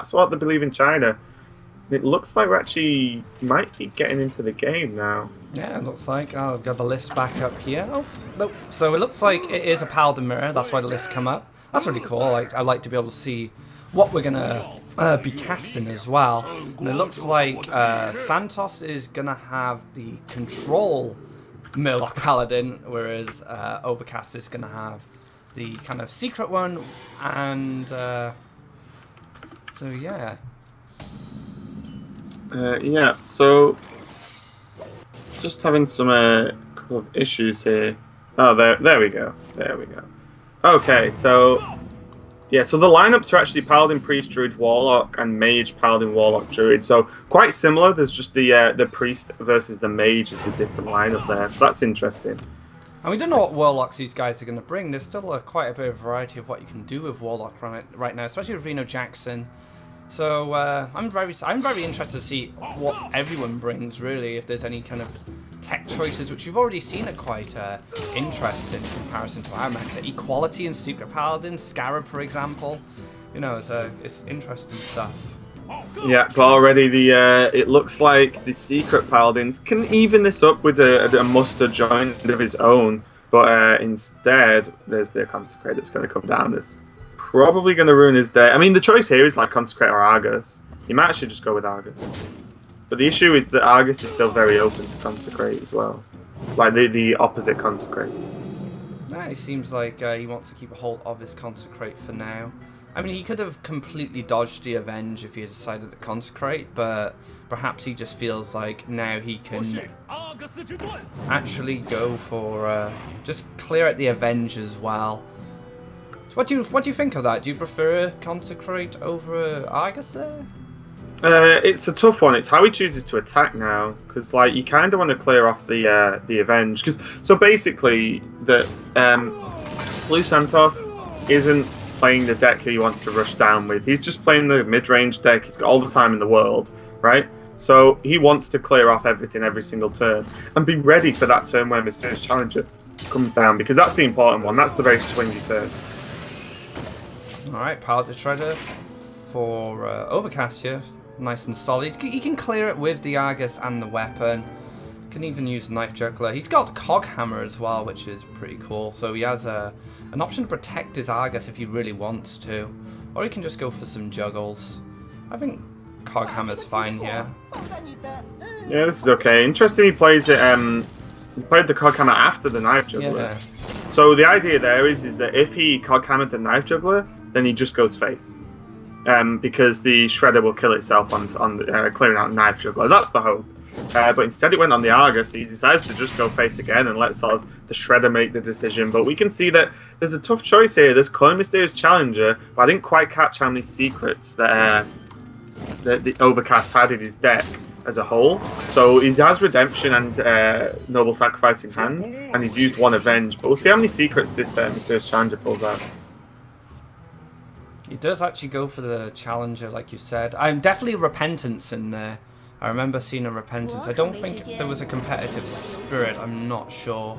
That's what they believe in China. It looks like we're actually might be getting into the game now. Yeah, it looks like I've got the list back up here. Oh, nope. So it looks like it is a Paladin mirror. That's why the list come up. That's really cool. I like to be able to see what we're gonna be casting as well. And it looks like Santos is gonna have the control Murloc Paladin, whereas Overcast is gonna have the kind of secret one. And so yeah. Yeah, so just having some couple of issues here. Oh, there we go. There we go. Okay, so yeah, so the lineups are actually Paladin, Priest, Druid, Warlock, and Mage, Paladin, Warlock, Druid. So quite similar. There's just the Priest versus the Mage is the different lineup there. So that's interesting. And we don't know what Warlocks these guys are going to bring. There's still quite a bit of variety of what you can do with Warlock right now, especially with Reno Jackson. So I'm very interested to see what everyone brings, really, if there's any kind of tech choices, which we've already seen are quite interesting in comparison to our meta. Equality and Secret Paladin, Scarab, for example. You know, it's interesting stuff. Yeah, but already it looks like the Secret Paladins can even this up with a muster joint of his own, but instead there's the Consecrate that's going to come down. This probably going to ruin his day. I mean, the choice here is like Consecrate or Argus. He might actually just go with Argus. But the issue is that Argus is still very open to Consecrate as well. Like the opposite Consecrate. Yeah, it seems like he wants to keep a hold of his Consecrate for now. I mean, he could have completely dodged the Avenge if he had decided to Consecrate, but perhaps he just feels like now he can actually go for just clear out the Avenge as well. So what do you think of that? Do you prefer Consecrate over Argus there? It's a tough one. It's how he chooses to attack now, because like you kind of want to clear off the Avenge. So basically, the Blue Santos isn't playing the deck he wants to rush down with. He's just playing the mid-range deck. He's got all the time in the world, right? So he wants to clear off everything every single turn and be ready for that turn where Mysterious Challenger comes down, because that's the important one. That's the very swingy turn. Alright, Paladin Shredder for Overcast here. Nice and solid. He can clear it with the Argus and the weapon. Can even use Knife Juggler. He's got Cog Hammer as well, which is pretty cool. So he has an option to protect his Argus if he really wants to. Or he can just go for some Juggles. I think Cog Hammer's fine here. Yeah, this is okay. Interesting he plays it, he played the Cog Hammer after the Knife Juggler. Yeah. So the idea there is that if he Cog Hammered the Knife Juggler, then he just goes face. Because the Shredder will kill itself on clearing out Knife Juggler. That's the hope. But instead it went on the Argus. He decides to just go face again and let sort of the Shredder make the decision. But we can see that there's a tough choice here. There's Coin Mysterious Challenger, but I didn't quite catch how many secrets that the Overcast had in his deck as a whole. So he has Redemption and Noble Sacrifice in hand, and he's used one Avenge. But we'll see how many secrets this Mysterious Challenger pulls out. He does actually go for the Challenger, like you said. I'm definitely Repentance in there. I remember seeing a Repentance. I don't think there was a competitive Spirit. I'm not sure.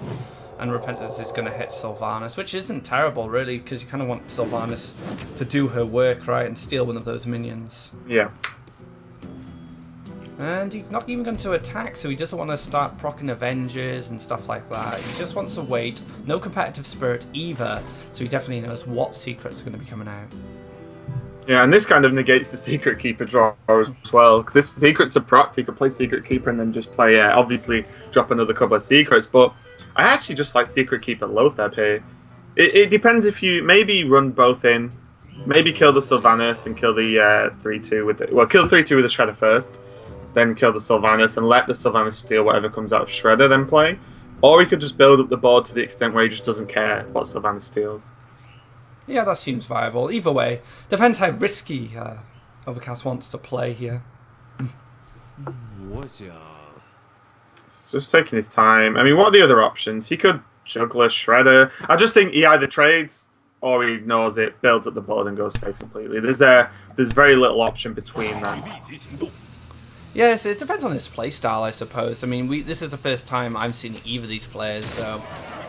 And Repentance is going to hit Sylvanas, which isn't terrible, really, because you kind of want Sylvanas to do her work, right, and steal one of those minions. Yeah. And he's not even going to attack, so he doesn't want to start proccing Avengers and stuff like that. He just wants to wait. No competitive Spirit either, so he definitely knows what secrets are going to be coming out. Yeah, and this kind of negates the Secret Keeper draw as well, because if Secret's a proc, he could play Secret Keeper and then just play, obviously, drop another couple of Secrets, but I actually just like Secret Keeper Lotheb here. It depends if you maybe run both in, maybe kill the Sylvanas and kill the 3-2 with the... Well, kill the 3-2 with the Shredder first, then kill the Sylvanas and let the Sylvanas steal whatever comes out of Shredder, then play. Or he could just build up the board to the extent where he just doesn't care what Sylvanas steals. Yeah, that seems viable. Either way, depends how risky Overcast wants to play here. It's just taking his time. I mean, what are the other options? He could Juggler, Shredder. I just think he either trades or he ignores it, builds up the board and goes face completely. There's very little option between that. Yes, it depends on his playstyle, I suppose. I mean, this is the first time I've seen either of these players, so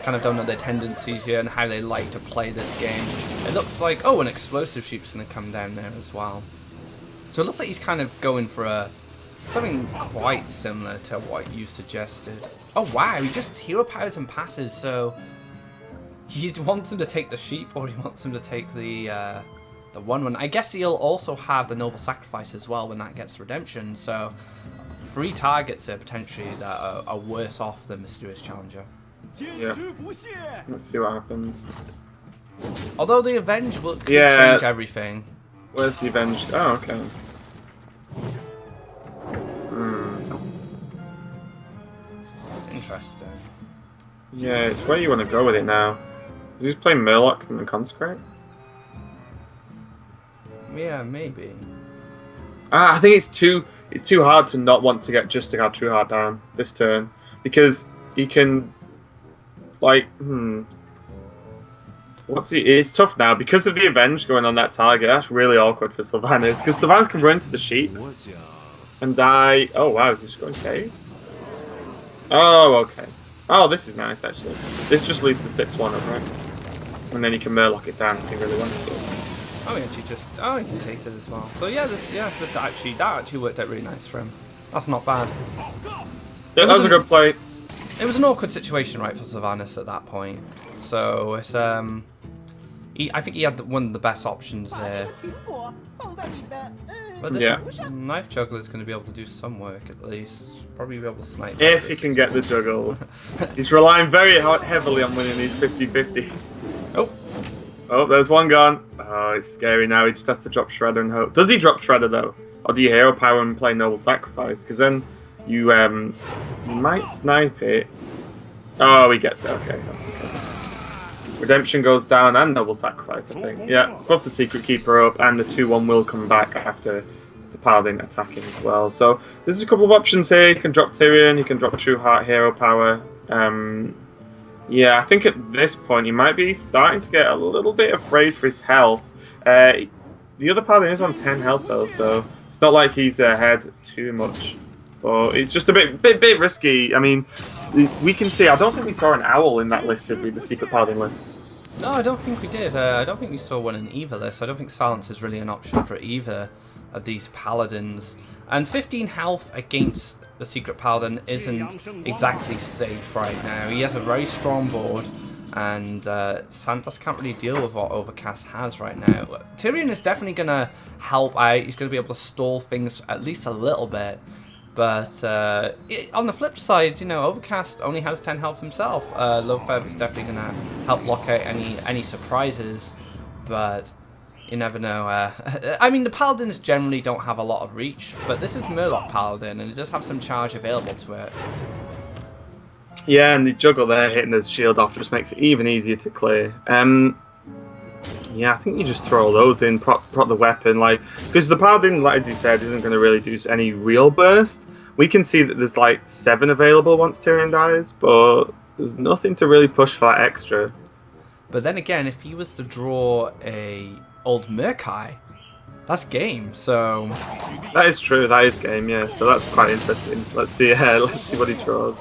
kind of don't know their tendencies here and how they like to play this game. It looks like, oh, an Explosive Sheep's going to come down there as well. So it looks like he's kind of going for something quite similar to what you suggested. Oh wow, he just hero powers and passes, so he wants him to take the sheep or he wants him to take the 1/1. I guess he'll also have the noble sacrifice as well when that gets redemption, so 3 targets here potentially that are worse off than Mysterious Challenger. Yeah. Let's see what happens. Although the Avenge could change everything. Where's the Avenge? Oh, okay. Interesting. Yeah, it's where you want to go with it now. Is he just playing Murloc and the Consecrate? Yeah, maybe. I think it's too hard to not want to get Justicar True Heart down this turn, because he can, like, it's tough now because of the Avenge going on that target. That's really awkward for Sylvanas, because Sylvanas can run to the sheep and die. Oh wow, is he just going phase? Oh, okay. Oh, this is nice actually. This just leaves the 6/1 up, right? And then he can Murloc it down if he really wants to. Oh, he can take it as well. So yeah, that actually worked out really nice for him. That's not bad. Yeah, that was a good play. It was an awkward situation, right, for Sylvanas at that point. So it's I think he had one of the best options there. But this Knife Juggler is going to be able to do some work at least. Probably be able to snipe. If he can get the juggles. He's relying very heavily on winning these 50-50s. Oh, there's one gone. Oh, it's scary now. He just has to drop Shredder and hope. Does he drop Shredder though? Or do you hero power and play Noble Sacrifice? Because then you might snipe it. Oh, he gets it. Okay, that's okay. Redemption goes down and Noble Sacrifice, I think. Yeah, buff the Secret Keeper up, and the 2/1 will come back after the Paladin attacking as well. So there's a couple of options here. He can drop Tyrion, he can drop True Heart hero power. Yeah, I think at this point he might be starting to get a little bit afraid for his health. The other Paladin is on 10 health though, so it's not like he's ahead too much. But it's just a bit risky. I mean, we can see. I don't think we saw an owl in that list, did we? The Secret Paladin list. No, I don't think we did. I don't think we saw one in either list. I don't think silence is really an option for either of these paladins. And 15 health against the Secret Paladin isn't exactly safe right now. He has a very strong board, and Santos can't really deal with what Overcast has right now. Tyrion is definitely going to help out. He's going to be able to stall things at least a little bit. But on the flip side, you know, Overcast only has 10 health himself. LoveCX is definitely going to help lock out any surprises, but you never know. I mean, the Paladins generally don't have a lot of reach, but this is Murloc Paladin, and it does have some charge available to it. Yeah, and the juggle there hitting the shield off just makes it even easier to clear. Yeah, I think you just throw those in, prop the weapon, like, because the Paladin, like, as you said, isn't going to really do any real burst. We can see that there's like 7 available once Tyrion dies, but there's nothing to really push for that extra. But then again, if he was to draw a old Murkai, that's game. So that is true. That is game. Yeah. So that's quite interesting. Let's see. Let's see what he draws.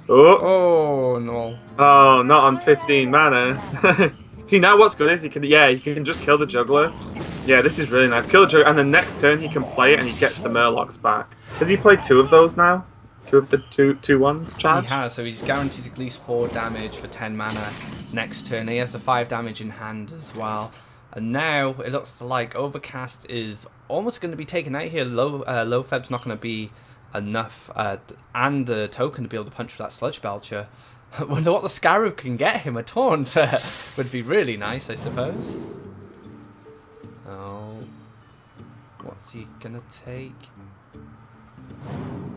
Oh no! Oh, not on 15 mana. See, now what's good is he can just kill the juggler. Yeah, this is really nice. Kill the juggler, and the next turn he can play it, and he gets the Murlocs back. Has he played 2 of those now? 2 of the 2/1s charge? He has, so he's guaranteed at least 4 damage for 10 mana next turn. He has the 5 damage in hand as well. And now it looks like Overcast is almost going to be taken out here. LoveCX's not going to be enough, and the token to be able to punch for that Sludge Belcher. I wonder what the Scarab can get him. A taunt would be really nice, I suppose. Oh, what's he gonna take?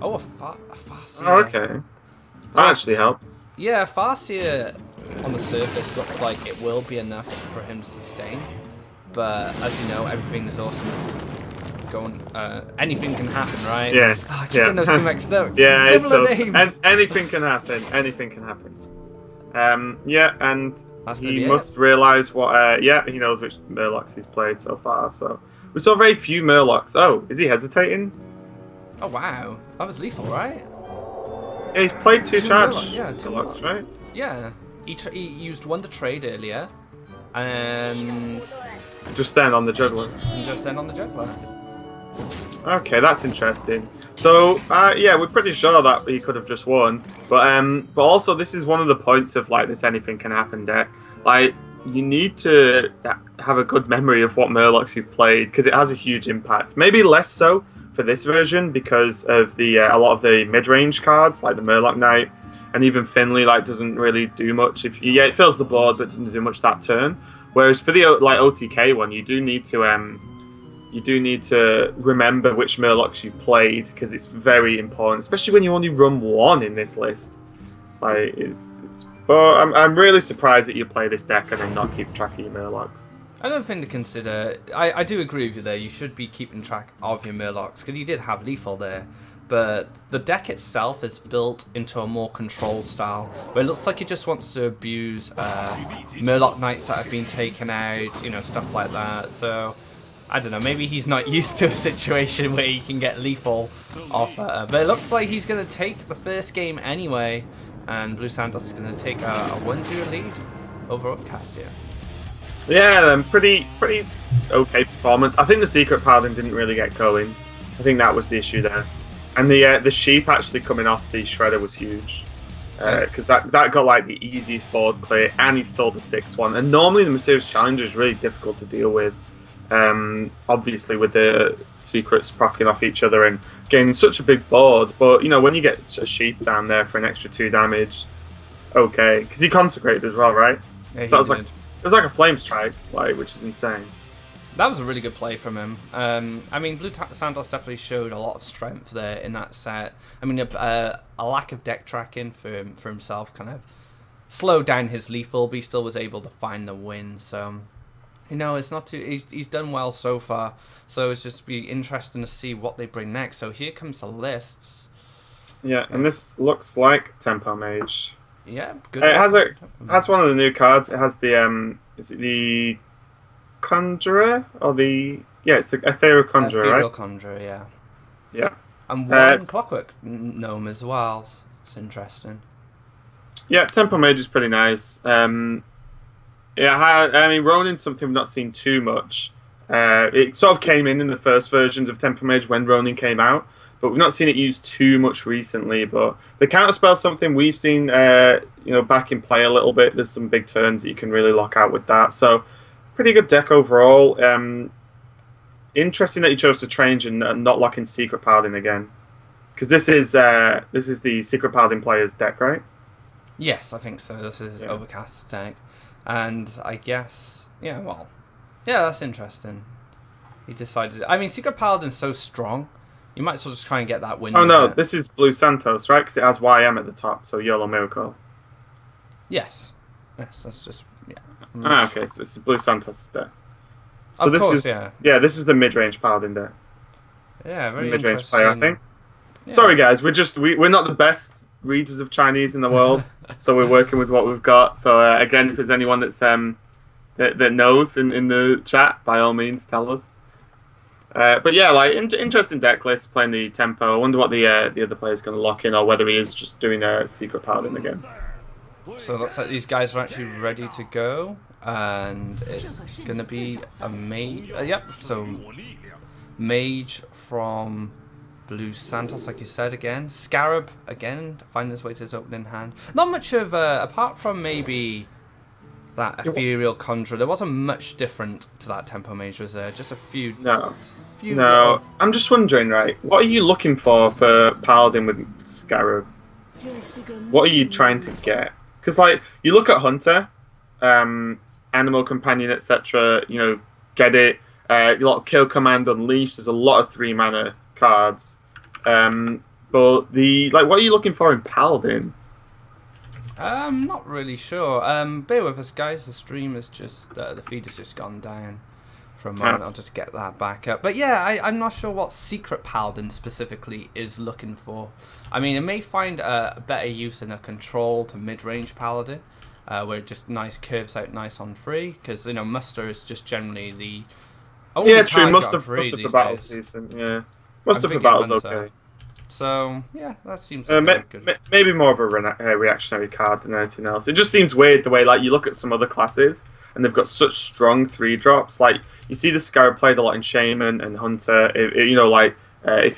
Oh, a Farseer. Oh, okay. That actually helps. Yeah, Farseer on the surface looks like it will be enough for him to sustain. But as you know, everything is awesome. Going, anything can happen, right? Yeah. Oh, I keep getting those two mixed up. Yeah, Similar names. Anything can happen. Anything can happen. Yeah, and he must realise what. Yeah, he knows which Murlocs he's played so far. So we saw very few Murlocs. Oh, is he hesitating? Oh wow, that was lethal, right? Yeah, he's played 2 charge. Murlocs, yeah, 2 Murlocs, right? Yeah, he used 1 to trade earlier. and Just then on the juggler. just then on the juggler. Okay, that's interesting. So, yeah, we're pretty sure that he could have just won. But also, this is one of the points of, like, this anything can happen deck. Like, you need to have a good memory of what Murlocs you've played, because it has a huge impact. Maybe less so for this version, because of the a lot of the mid-range cards, like the Murloc Knight, and even Finley, like, doesn't really do much. Yeah, it fills the board, but doesn't do much that turn. Whereas for the, like, OTK one, you do need to remember which Murlocs you played, because it's very important, especially when you only run one in this list. Like, but I'm really surprised that you play this deck and then not keep track of your Murlocs. Another thing to consider, I do agree with you there, you should be keeping track of your Murlocs, because you did have Lethal there, but the deck itself is built into a more control style, where it looks like it just wants to abuse Murloc Knights that have been taken out, you know, stuff like that. So I don't know, maybe he's not used to a situation where he can get lethal off, but it looks like he's going to take the first game anyway, and Blue Santos is going to take a 1-0 lead over Upcast here. Yeah, pretty okay performance. I think the Secret Paladin didn't really get going. I think that was the issue there. And the sheep actually coming off the Shredder was huge. Because that got like the easiest board clear, and he stole the 6-1. And normally the Mysterious Challenger is really difficult to deal with. Obviously with the secrets proccing off each other and getting such a big board, but you know, when you get a sheep down there for an extra 2 damage, okay, because he consecrated as well, right? Yeah, so it was like a flame strike, like, which is insane. That was a really good play from him. I mean, Blue Santos definitely showed a lot of strength there in that set. I mean, a lack of deck tracking for himself kind of slowed down his lethal, but he still was able to find the win. So, you know, it's not too. He's done well so far. So it's just be interesting to see what they bring next. So here comes the lists. Yeah, and this looks like Tempo Mage. Yeah, good. It has one of the new cards. It has the is it the Conjurer or the it's the Ethereal Conjurer, Ethereal right? Conjurer, yeah. Yeah. And one Clockwork Gnome as well. It's interesting. Yeah, Tempo Mage is pretty nice. Yeah, I mean, Ronin's something we've not seen too much. It sort of came in the first versions of Tempo Mage when Ronin came out, but we've not seen it used too much recently. But the counterspell something we've seen, back in play a little bit. There's some big turns that you can really lock out with that. So, pretty good deck overall. Interesting that you chose to change and not lock in Secret Paladin again, because this is the Secret Paladin player's deck, right? Yes, I think so. This is Overcast's deck. And I guess, that's interesting. He decided. I mean, Secret Paladin's so strong, you might as well just try and get that win. Oh no, this is Blue Santos, right? This has YM at the top, so YOLO Miracle. Yes, that's just okay, so this is Blue Santos deck. So this is the mid-range Paladin deck. Yeah, very mid-range player, I think. Yeah. Sorry guys, we're not the best readers of Chinese in the world, so we're working with what we've got. So again, if there's anyone that's that knows in the chat, by all means, tell us. But yeah, like interesting deck list, playing the tempo. I wonder what the other player's going to lock in, or whether he is just doing a Secret Paladin again. So it looks like these guys are actually ready to go, and it's going to be a mage. So mage from Blue Santos, like you said again. Scarab again, finding his way to his opening hand. Not much of apart from maybe that Ethereal Conjurer. There wasn't much different to that Tempo Mage, was there? Just a few. No. I'm just wondering, right? What are you looking for Paladin with Scarab? What are you trying to get? Because like you look at Hunter, Animal Companion, etc. You know, get it. A lot of Kill Command, Unleash. There's a lot of 3-mana cards. But what are you looking for in Paladin? I'm not really sure. Bear with us, guys. The stream is just the feed has just gone down for a moment. I'll just get that back up. But yeah, I'm not sure what Secret Paladin specifically is looking for. I mean, it may find a better use in a control to mid-range Paladin, where it just curves out nice on free. Because Muster is just generally the only true. Muster for battle's days. Decent. Yeah, Muster for battle's okay. So yeah, that seems good. Maybe more of a reactionary card than anything else. It just seems weird the way you look at some other classes and they've got such strong 3-drops. Like, you see the Scarab played a lot in Shaman and Hunter, if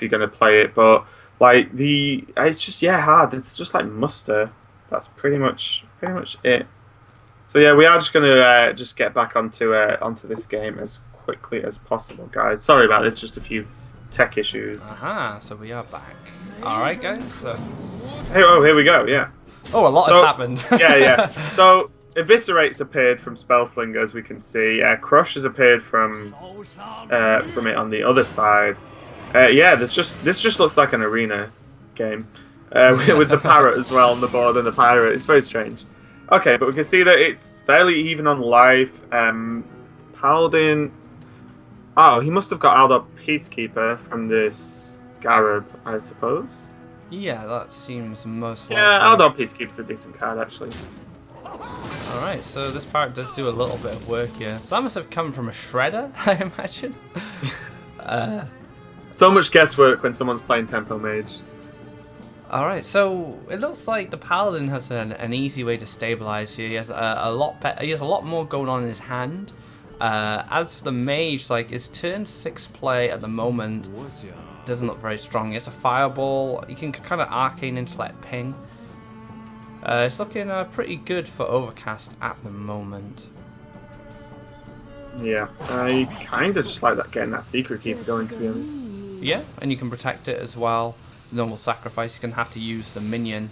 you're going to play it, but like it's just hard. It's just like muster. That's pretty much it. So yeah, we are just gonna just get back onto this game as quickly as possible, guys. Sorry about this, just a few tech issues. So we are back. All right, guys. So... Here we go. Yeah. Oh, a lot has happened. yeah. So Eviscerate's appeared from Spellslinger, as we can see. Crush has appeared from it on the other side. This just looks like an arena game with the parrot as well on the board and the pirate. It's very strange. Okay, but we can see that it's fairly even on life. Paladin. Oh, he must have got Aldor Peacekeeper from this Scarab, I suppose. Yeah, that seems most likely. Yeah, Aldor Peacekeeper's a decent card, actually. Alright, so this part does do a little bit of work here. So that must have come from a shredder, I imagine. So much guesswork when someone's playing Tempo Mage. Alright, so it looks like the Paladin has an easy way to stabilize here. He has a lot more going on in his hand. As for the Mage, like his turn 6 play at the moment doesn't look very strong. He has a Fireball. You can kind of Arcane Intellect ping. It's looking pretty good for Overcast at the moment. Yeah, I kind of just like that getting that Secret Keeper going, to be honest. Yeah, and you can protect it as well. Normal Sacrifice, you can have to use the minion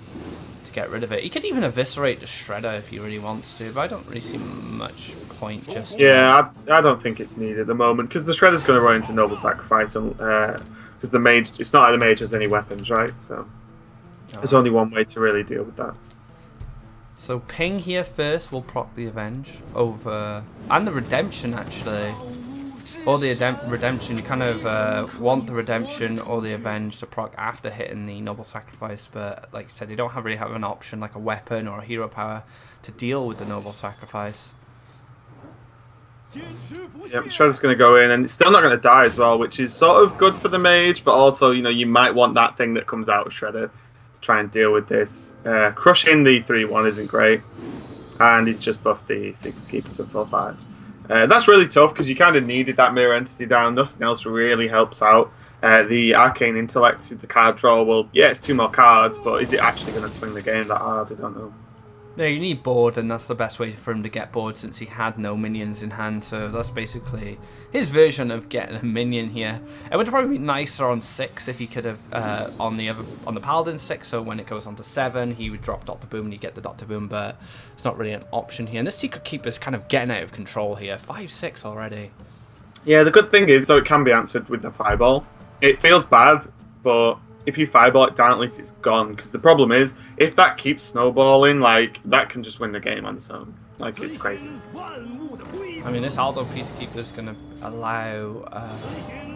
to get rid of it. You could even eviscerate the Shredder if he really wants to, but I don't really see much point just yet. Yeah, I don't think it's needed at the moment, because the Shredder's going to run into Noble Sacrifice, because the Mage, it's not like the Mage has any weapons, right? So there's only one way to really deal with that. So ping here first will proc the Avenge over, and the Redemption actually. Or the Redemption, you kind of want the Redemption or the Avenge to proc after hitting the Noble Sacrifice, but like I said, you don't really have an option like a weapon or a hero power to deal with the Noble Sacrifice. Yeah, Shredder's going to go in, and it's still not going to die as well, which is sort of good for the Mage, but also, you might want that thing that comes out of Shredder to try and deal with this. Crushing the 3-1 isn't great, and he's just buffed the Secret Keeper to a 4-5. That's really tough because you kind of needed that Mirror Entity down. Nothing else really helps out. The Arcane Intellect, the card draw, well, yeah, it's 2 more cards, but is it actually going to swing the game that hard? I don't know. No, you need board, and that's the best way for him to get board since he had no minions in hand. So that's basically his version of getting a minion here. It would probably be nicer on 6 if he could have on the Paladin 6. So when it goes on to 7, he would drop Dr. Boom and you get the Dr. Boom, but it's not really an option here. And this Secret Keeper is kind of getting out of control here. 5-6 already. Yeah, the good thing is, so it can be answered with the Fireball. It feels bad, but if you Fireball it down, at least it's gone. Because the problem is, if that keeps snowballing, like, that can just win the game on its own. Like, it's crazy. I mean, this Aldor Peacekeeper is going to allow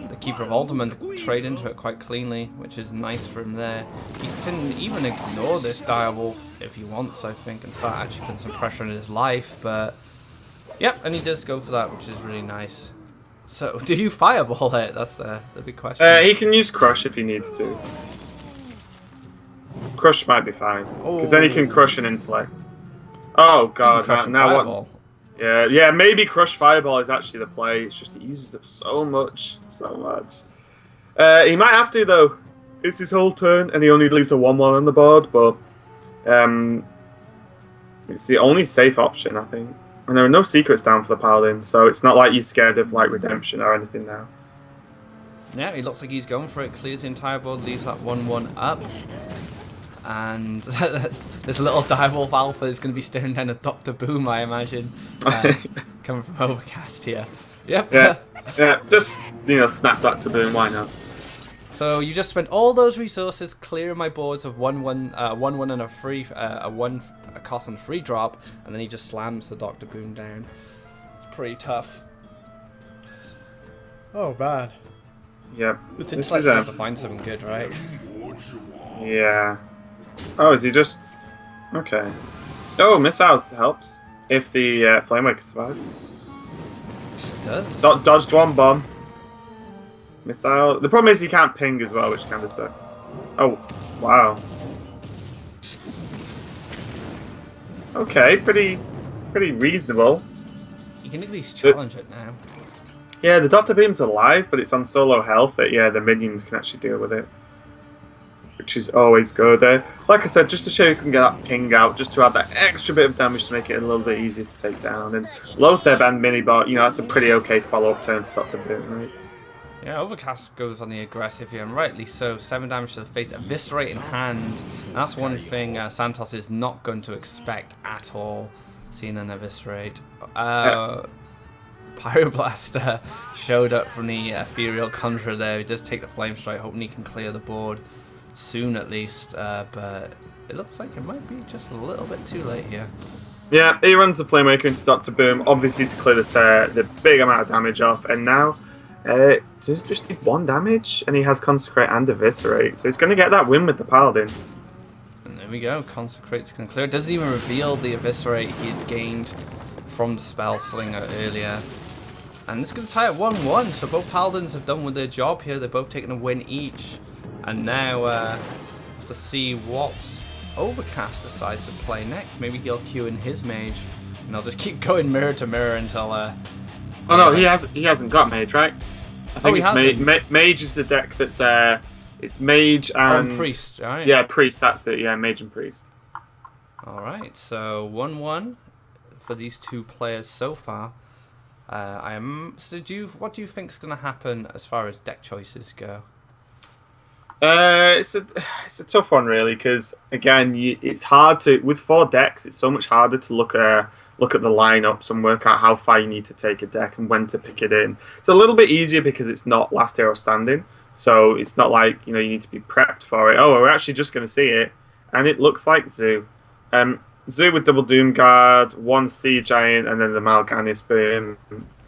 the Keeper of Ultimate to trade into it quite cleanly, which is nice for him there. He can even ignore this Direwolf if he wants, I think, and start actually putting some pressure on his life. But, yep, and he does go for that, which is really nice. So, do you Fireball it? That's the big question. He can use Crush if he needs to. Crush might be fine, because then he can Crush an Intellect. Oh god, now what? Yeah, maybe Crush Fireball is actually the play. It's just it uses up so much. He might have to though. It's his whole turn, and he only leaves a 1/1 on the board. But it's the only safe option, I think. And there are no secrets down for the Paladin, so it's not like you're scared of like Redemption or anything now. Yeah, he looks like he's going for it. Clears the entire board, leaves that 1/1 up. And this little Direwolf Alpha is going to be staring down at Dr. Boom, I imagine. Coming from Overcast here. Yep. Yeah, just, snap Dr. Boom, why not? So you just spent all those resources clearing my boards of 1/1 and a free, a cost and a free drop, and then he just slams the Dr. Boom down. It's pretty tough. Oh, bad. Yep. It's interesting to find something good, right? Yeah. Oh, is he just... Okay. Oh, Missiles helps. If the Flamewaker survives. It does. Dodged 1 bomb. Missile... The problem is he can't ping as well, which kind of sucks. Oh, wow. Okay, pretty reasonable. You can at least challenge it now. Yeah, the Dr. Beam's alive, but it's on solo health that, yeah, the minions can actually deal with it. Which is always good. Like I said, just to show you can get that ping out, just to add that extra bit of damage to make it a little bit easier to take down. And Lotheb and Minibot, you know, that's a pretty okay follow-up turn to Dr. Boom, right? Yeah, Overcast goes on the aggressive here, and rightly so. 7 damage to the face, Eviscerate in hand. And that's one thing Santos is not going to expect at all, seeing an Eviscerate. Pyroblaster showed up from the Ethereal Conjurer there. He does take the Flame Strike, hoping he can clear the board soon at least, but it looks like it might be just a little bit too late here. Yeah, he runs the Flamewaker into Dr. Boom, obviously to clear this, the big amount of damage off, and now just did 1 damage, and he has Consecrate and Eviscerate, so he's going to get that win with the Paladin. And there we go, Consecrate's going to clear. It doesn't even reveal the Eviscerate he had gained from the Spell Slinger earlier. And this is going to tie at 1-1, so both Paladins have done with their job here. They're both taking a win each. And now, to see what Overcast decides to play next. Maybe he'll queue in his Mage, and they'll just keep going mirror to mirror until... oh no, he hasn't got Mage, right? I think it's Mage is the deck that's... it's Mage and... Priest, right? Yeah, Priest, that's it. Yeah, Mage and Priest. Alright, so 1-1 for these two players so far. So what do you think is going to happen as far as deck choices go? It's a tough one really, because again, it's hard to, with 4 decks, it's so much harder to look at the lineups and work out how far you need to take a deck and when to pick it in. It's a little bit easier because it's not last hero standing, so it's not like, you know, you need to be prepped for it. Oh, we're actually just going to see it, and it looks like Zoo. Zoo with double Doom Guard, 1 Sea Giant, and then the Mal'Ganis Boom,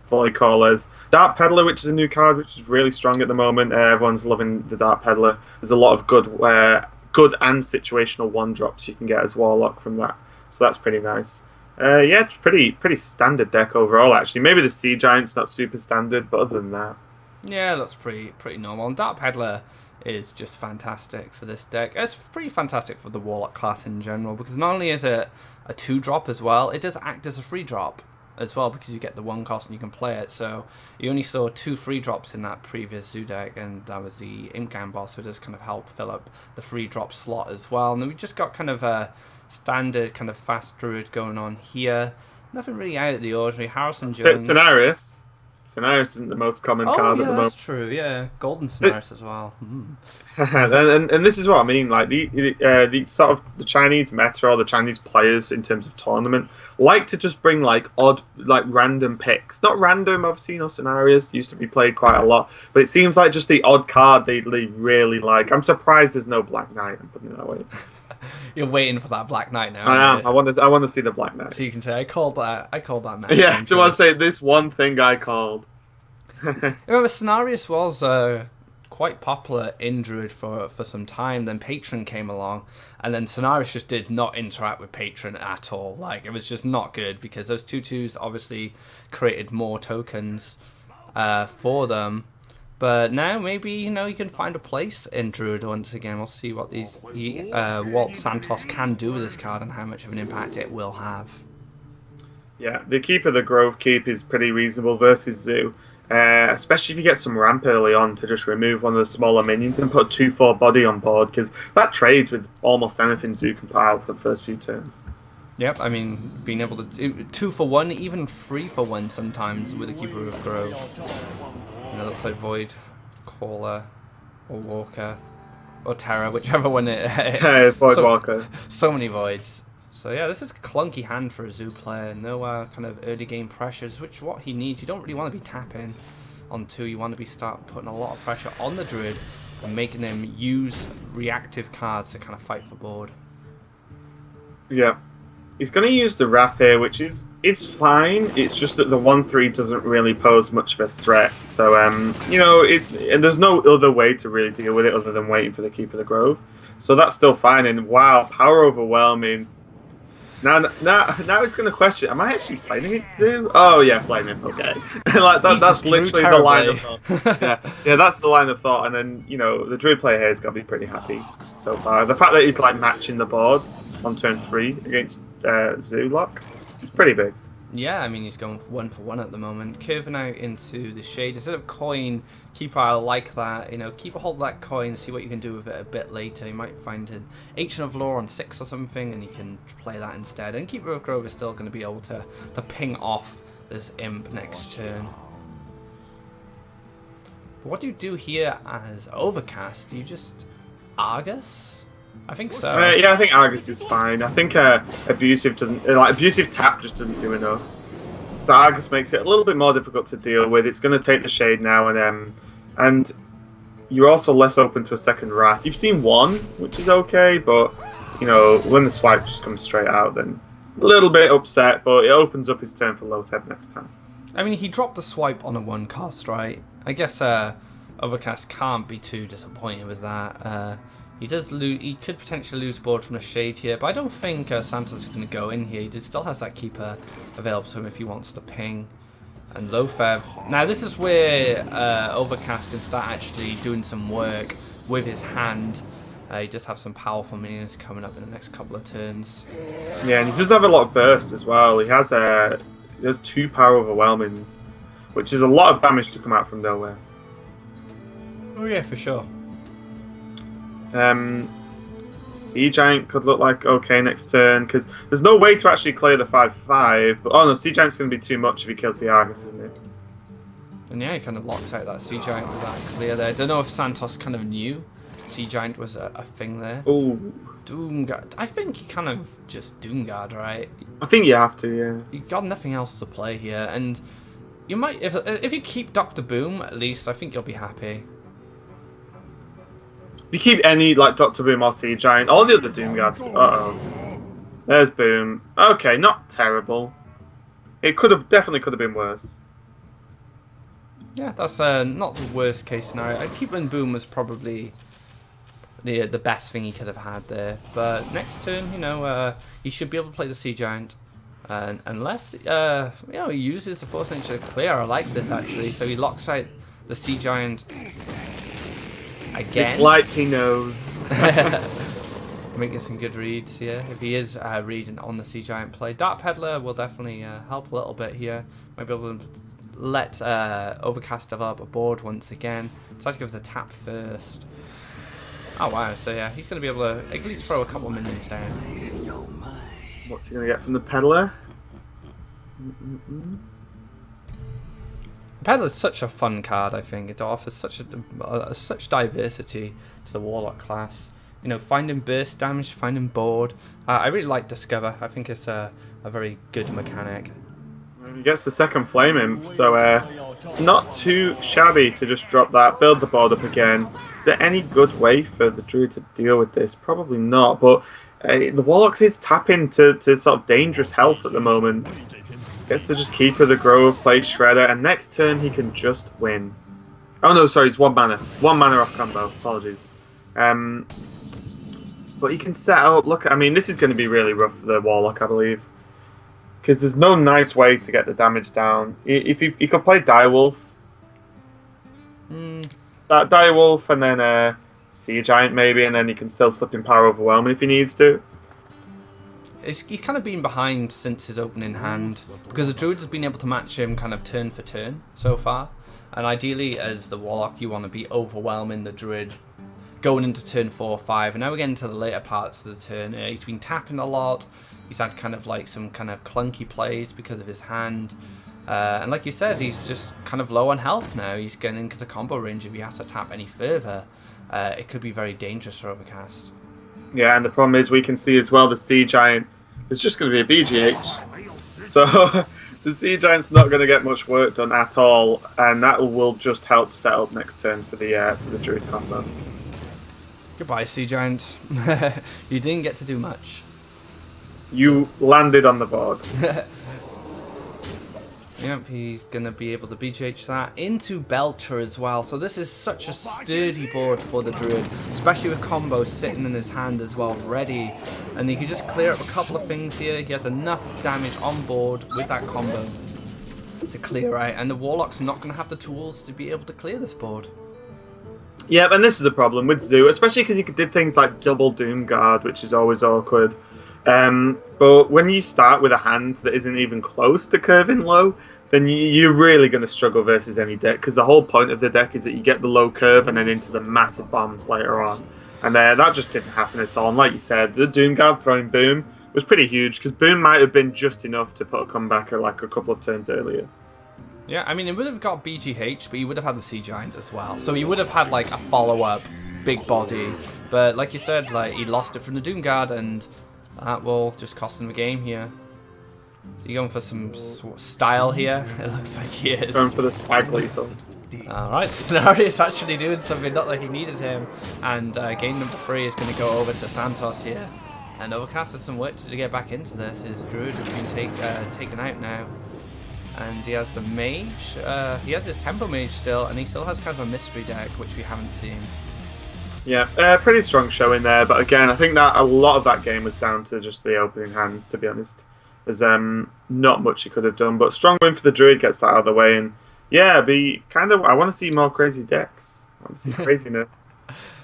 Volley Callers. Dark Peddler, which is a new card, which is really strong at the moment. Everyone's loving the Dark Peddler. There's a lot of good and situational 1-drops you can get as Warlock from that, so that's pretty nice. Yeah, it's pretty standard deck overall, actually. Maybe the Sea Giant's not super standard, but other than that... Yeah, that's pretty normal. And Dark Peddler is just fantastic for this deck. It's pretty fantastic for the Warlock class in general, because not only is it a 2-drop as well, it does act as a 3-drop as well, because you get the 1 cost and you can play it. So you only saw 2 3-drops in that previous Zoo deck, and that was the Imp boss, so it does kind of help fill up the 3-drop slot as well. And then we just got kind of a standard kind of fast druid going on here. Nothing really out of the ordinary. Harrison Jones. Cenarius isn't the most common card at the moment. That's true, yeah. Golden Cenarius as well. and this is what I mean, like the sort of the Chinese meta or the Chinese players in terms of tournament like to just bring like odd, like random picks. Not random, obviously, you know, Cenarius used to be played quite a lot, but it seems like just the odd card they really like. I'm surprised there's no Black Knight, I'm putting it that way. You're waiting for that Black Knight now. I am. I want to see the Black Knight. So you can say I called that match. Yeah, do I say this one thing I called? Remember, Cenarius was quite popular in Druid for some time. Then Patron came along, and then Cenarius just did not interact with Patron at all. Like, it was just not good, because those 2/2s obviously created more tokens for them. But now maybe, you know, you can find a place in Druid once again. We'll see what what Santos can do with this card and how much of an impact it will have. Yeah, the Keep of the Grove keep is pretty reasonable versus Zoo. Especially if you get some ramp early on to just remove one of the smaller minions and put 2/4 body on board, because that trades with almost anything Zoo can put out for the first few turns. Yep, I mean, being able to do 2 for 1, even 3 for 1 sometimes with a Keeper of Grove. You know, looks like Void, Caller, or Walker, or Terror, whichever one it is. Void Walker. So many Voids. So yeah, this is a clunky hand for a Zoo player. No kind of early game pressures, which is what he needs. You don't really want to be tapping on 2. You want to be start putting a lot of pressure on the Druid and making them use reactive cards to kind of fight for board. Yeah. He's going to use the Wrath here, which is fine. It's just that the 1/3 doesn't really pose much of a threat. So, you know, there's no other way to really deal with it other than waiting for the Keep of the Grove. So that's still fine. And wow, power overwhelming. Now it's going to question, am I actually playing against Zoo? Oh yeah, playing him, okay. Like that's literally the line of thought. Yeah, that's the line of thought. And then, you know, the Druid player here has got to be pretty happy so far. The fact that he's like matching the board on turn 3 against Zoo lock, it's pretty big. Yeah, I mean, he's going 1-for-1 at the moment. Curving out into the shade. Instead of coin, keeper, I like that. You know, keep a hold of that coin, see what you can do with it a bit later. You might find an Ancient of Lore on 6 or something, and you can play that instead. And Keeper of Grove is still going to be able to ping off this Imp next turn. But what do you do here as Overcast? Do you just Argus? I think so. Yeah, I think Argus is fine. I think Abusive doesn't, Abusive Tap just doesn't do enough. So Argus makes it a little bit more difficult to deal with. It's going to take the shade now, and you're also less open to a second Wrath. You've seen one, which is okay, but you know when the swipe just comes straight out, then a little bit upset. But it opens up his turn for Loatheb next time. I mean, he dropped the swipe on a 1-cost, right? I guess Overcast can't be too disappointed with that. He does lose. He could potentially lose board from the shade here, but I don't think Santos is going to go in here. He still has that keeper available to him if he wants to ping. And Loatheb. Now this is where Overcast can start actually doing some work with his hand. He does have some powerful minions coming up in the next couple of turns. Yeah, and he does have a lot of burst as well. He has 2 power overwhelmings, which is a lot of damage to come out from nowhere. Oh yeah, for sure. Sea Giant could look like okay next turn, because there's no way to actually clear the 5/5. But oh no, Sea Giant's going to be too much if he kills the Argus, isn't it? And yeah, he kind of locks out that Sea Giant with that clear there. I don't know if Santos kind of knew Sea Giant was a thing there. Oh, Doomguard. I think he kind of just Doomguard, right? I think you have to, yeah. You got nothing else to play here, and you might if you keep Dr. Boom at least, I think you'll be happy. You keep any like Dr. Boom or Sea Giant, all the other Doom Guards. There's Boom. Okay, not terrible. It definitely could have been worse. Yeah, that's not the worst case scenario. Keeping Boom was probably the best thing he could have had there. But next turn, you know, he should be able to play the Sea Giant, unless you know, he uses the Force Nature to clear. I like this actually. So he locks out the Sea Giant. Again. It's like he knows. Making some good reads here. If he is reading on the Sea Giant play, Dark Peddler will definitely help a little bit here. Might be able to let Overcast develop a board once again. Decides to give us a tap first. Oh wow, so yeah, he's going to be able to at least throw a couple of minions down. What's he going to get from the Peddler? Peddler's such a fun card, I think. It offers such diversity to the Warlock class. You know, finding burst damage, finding board. I really like Discover. I think it's a very good mechanic. He gets the second Flame Imp, so not too shabby to just drop that, build the board up again. Is there any good way for the Druid to deal with this? Probably not, but the Warlocks is tapping to sort of dangerous health at the moment. Gets to just Keeper the Grove, play Shredder, and next turn he can just win. Oh no, sorry, it's 1 mana. 1 mana off combo, apologies. But he can set up, look, I mean, this is going to be really rough for the Warlock, I believe. Because there's no nice way to get the damage down. If he could play Direwolf. Direwolf and then Sea Giant maybe, and then he can still slip in Power Overwhelming if he needs to. He's kind of been behind since his opening hand, because the Druid has been able to match him kind of turn for turn so far. And ideally, as the Warlock, you want to be overwhelming the Druid going into turn 4 or 5. And now we're getting to the later parts of the turn. He's been tapping a lot. He's had kind of like some kind of clunky plays because of his hand. And like you said, he's just kind of low on health now. He's getting into the combo range. If he has to tap any further, it could be very dangerous for Overcast. Yeah, and the problem is we can see as well the Sea Giant is just going to be a BGH. So the Sea Giant's not going to get much work done at all, and that will just help set up next turn for the Druid combo. Goodbye, Sea Giant. You didn't get to do much. You landed on the board. Yep, he's going to be able to BGH that into Belcher as well. So this is such a sturdy board for the Druid, especially with combos sitting in his hand as well, ready. And he can just clear up a couple of things here. He has enough damage on board with that combo to clear out. And the Warlock's not going to have the tools to be able to clear this board. Yeah, and this is the problem with Zoo, especially because he did things like double Doom Guard, which is always awkward. But when you start with a hand that isn't even close to curving low, then you're really going to struggle versus any deck, because the whole point of the deck is that you get the low curve and then into the massive bombs later on. And that just didn't happen at all. And like you said, the Doomguard throwing Boom was pretty huge, because Boom might have been just enough to put a comeback like a couple of turns earlier. Yeah, I mean, it would have got BGH, but he would have had the Sea Giant as well. So he would have had, like, a follow-up, big body. But like you said, like, he lost it from the Doomguard, and that will just cost him the game here. So you're going for some style here? It looks like he is. Going for the spike lethal. Alright, Scenario's actually doing something, not like he needed him. And game number 3 is going to go over to Santos here. And Overcast has some work to get back into this. His Druid has been taken out now. And he has the Mage. He has his Tempo Mage still, and he still has kind of a mystery deck, which we haven't seen. Yeah, pretty strong showing there. But again, I think that a lot of that game was down to just the opening hands, to be honest. There's not much he could have done. But strong win for the Druid, gets that out of the way. And yeah, I want to see more crazy decks. I want to see craziness.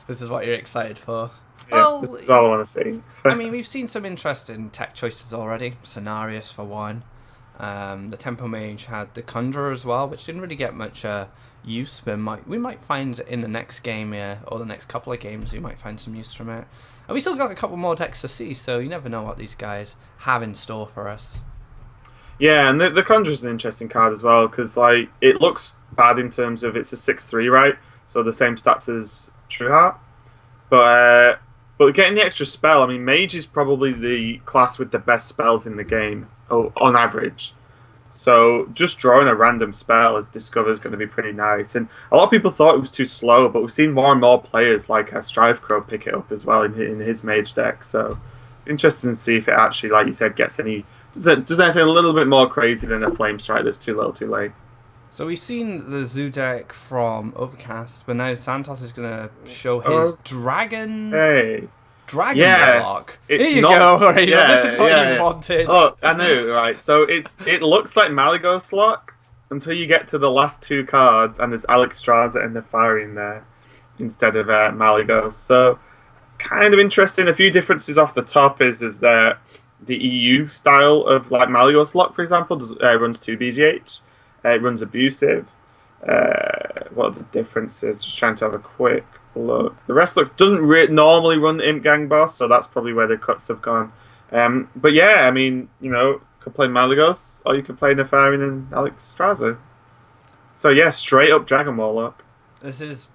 This is what you're excited for. Yeah, well, this is all I want to see. I mean, we've seen some interesting tech choices already. Scenarios for one. The Tempo Mage had the Conjurer as well, which didn't really get much use, but we might find in the next game or the next couple of games, we might find some use from it. And we still got a couple more decks to see, so you never know what these guys have in store for us. Yeah, and the Conjurer is an interesting card as well, because like it looks bad in terms of it's a 6/3, right? So the same stats as True Heart, but getting the extra spell. I mean, Mage is probably the class with the best spells in the game. On average. So just drawing a random spell as Discover is going to be pretty nice. And a lot of people thought it was too slow, but we've seen more and more players like Strive Crow pick it up as well in his Mage deck. So interesting to see if it actually, like you said, does anything a little bit more crazy than a Flame Strike that's too little too late. So we've seen the Zoo deck from Overcast, but now Santos is going to show his Dragon... Dragon Warlock. Here you go. Right, yeah, this is what you wanted. Oh, I know, right? So it looks like Malygos Lock until you get to the last 2 cards, and there's Alexstrasza and Nefarian there instead of Malygos. So kind of interesting. A few differences off the top is that the EU style of like Malygos Lock, for example, runs 2 BGH. It runs Abusive. What are the differences? Just trying to have a quick look. The rest doesn't normally run Imp Gang Boss, so that's probably where the cuts have gone. But yeah, I mean, you could play Malygos, or you could play Nefarian and Alexstrasza. So yeah, straight up Dragon Warlock. This is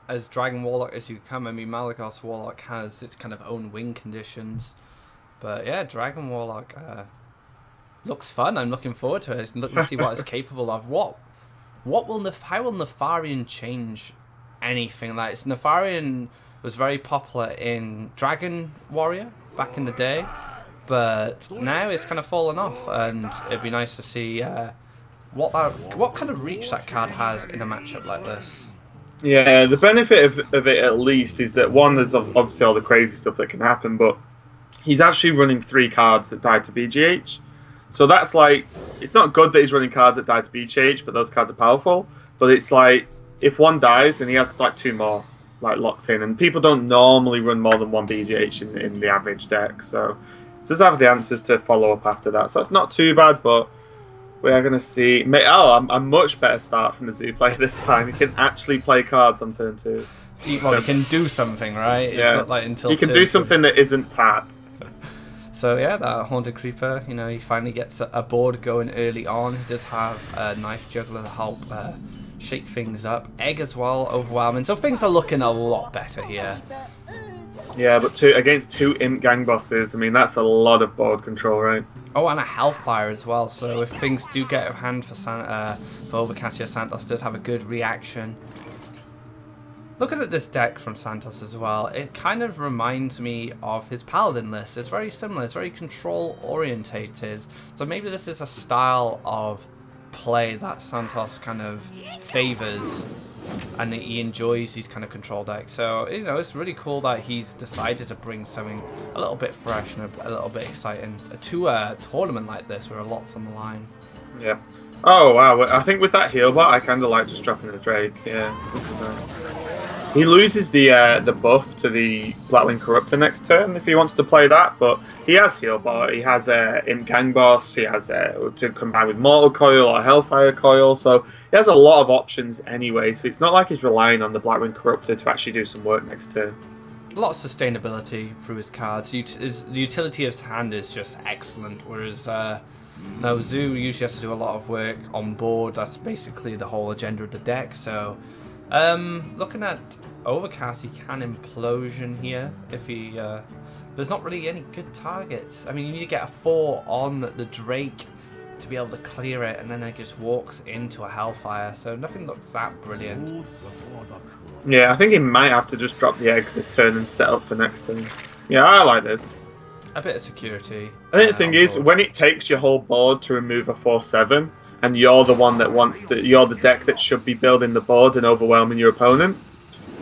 as Dragon Warlock as you come. I mean, Malygos Warlock has its kind of own win conditions. But yeah, Dragon Warlock looks fun. I'm looking forward to it. Looking to see what it's capable of. How will Nefarian change anything? Like, Nefarian was very popular in Dragon Warrior back in the day, but now it's kind of fallen off, and it'd be nice to see what kind of reach that card has in a matchup like this. Yeah, the benefit of it at least is that one, there's obviously all the crazy stuff that can happen, but he's actually running 3 cards that died to BGH. So that's like, it's not good that he's running cards that die to BGH, but those cards are powerful. But it's like, if one dies, then he has like 2 more like locked in. And people don't normally run more than 1 BGH in the average deck. So it does have the answers to follow up after that. So it's not too bad, but we are going to see... a much better start from the Zoo player this time. He can actually play cards on turn 2. Well, he can do something, right? Yeah. It's not like until he can do something that isn't tap. So yeah, that Haunted Creeper, he finally gets a board going early on. He does have a Knife Juggler to help shake things up. Egg as well, overwhelming. So things are looking a lot better here. Yeah, but against 2 Imp Gang bosses, I mean, that's a lot of board control, right? Oh, and a Hellfire as well. So if things do get out of hand for Overcast, Santos does have a good reaction. Looking at this deck from Santos as well, it kind of reminds me of his Paladin list. It's very similar. It's very control orientated. So maybe this is a style of play that Santos kind of favors, and he enjoys these kind of control decks. So it's really cool that he's decided to bring something a little bit fresh and a little bit exciting to a tournament like this where a lot's on the line. Yeah. Oh wow! I think with that heal bot, I kind of like just dropping the Drake. Yeah, this is nice. He loses the buff to the Blackwing Corruptor next turn if he wants to play that, but he has Heal Bot, he has Imp Gang Boss, he has to combine with Mortal Coil or Hellfire Coil, so he has a lot of options anyway, so it's not like he's relying on the Blackwing Corruptor to actually do some work next turn. A lot of sustainability through his cards. The utility of his hand is just excellent, whereas now Zoo usually has to do a lot of work on board. That's basically the whole agenda of the deck, so... looking at Overcast, he can Implosion here if he... there's not really any good targets. I mean, you need to get a 4 on the Drake to be able to clear it, and then it just walks into a Hellfire, so nothing looks that brilliant. Yeah, I think he might have to just drop the egg this turn and set up for next turn. Yeah, I like this. A bit of security. I think the thing is, when it takes your whole board to remove a 4/7, and you're the one that wants to, you're the deck that should be building the board and overwhelming your opponent,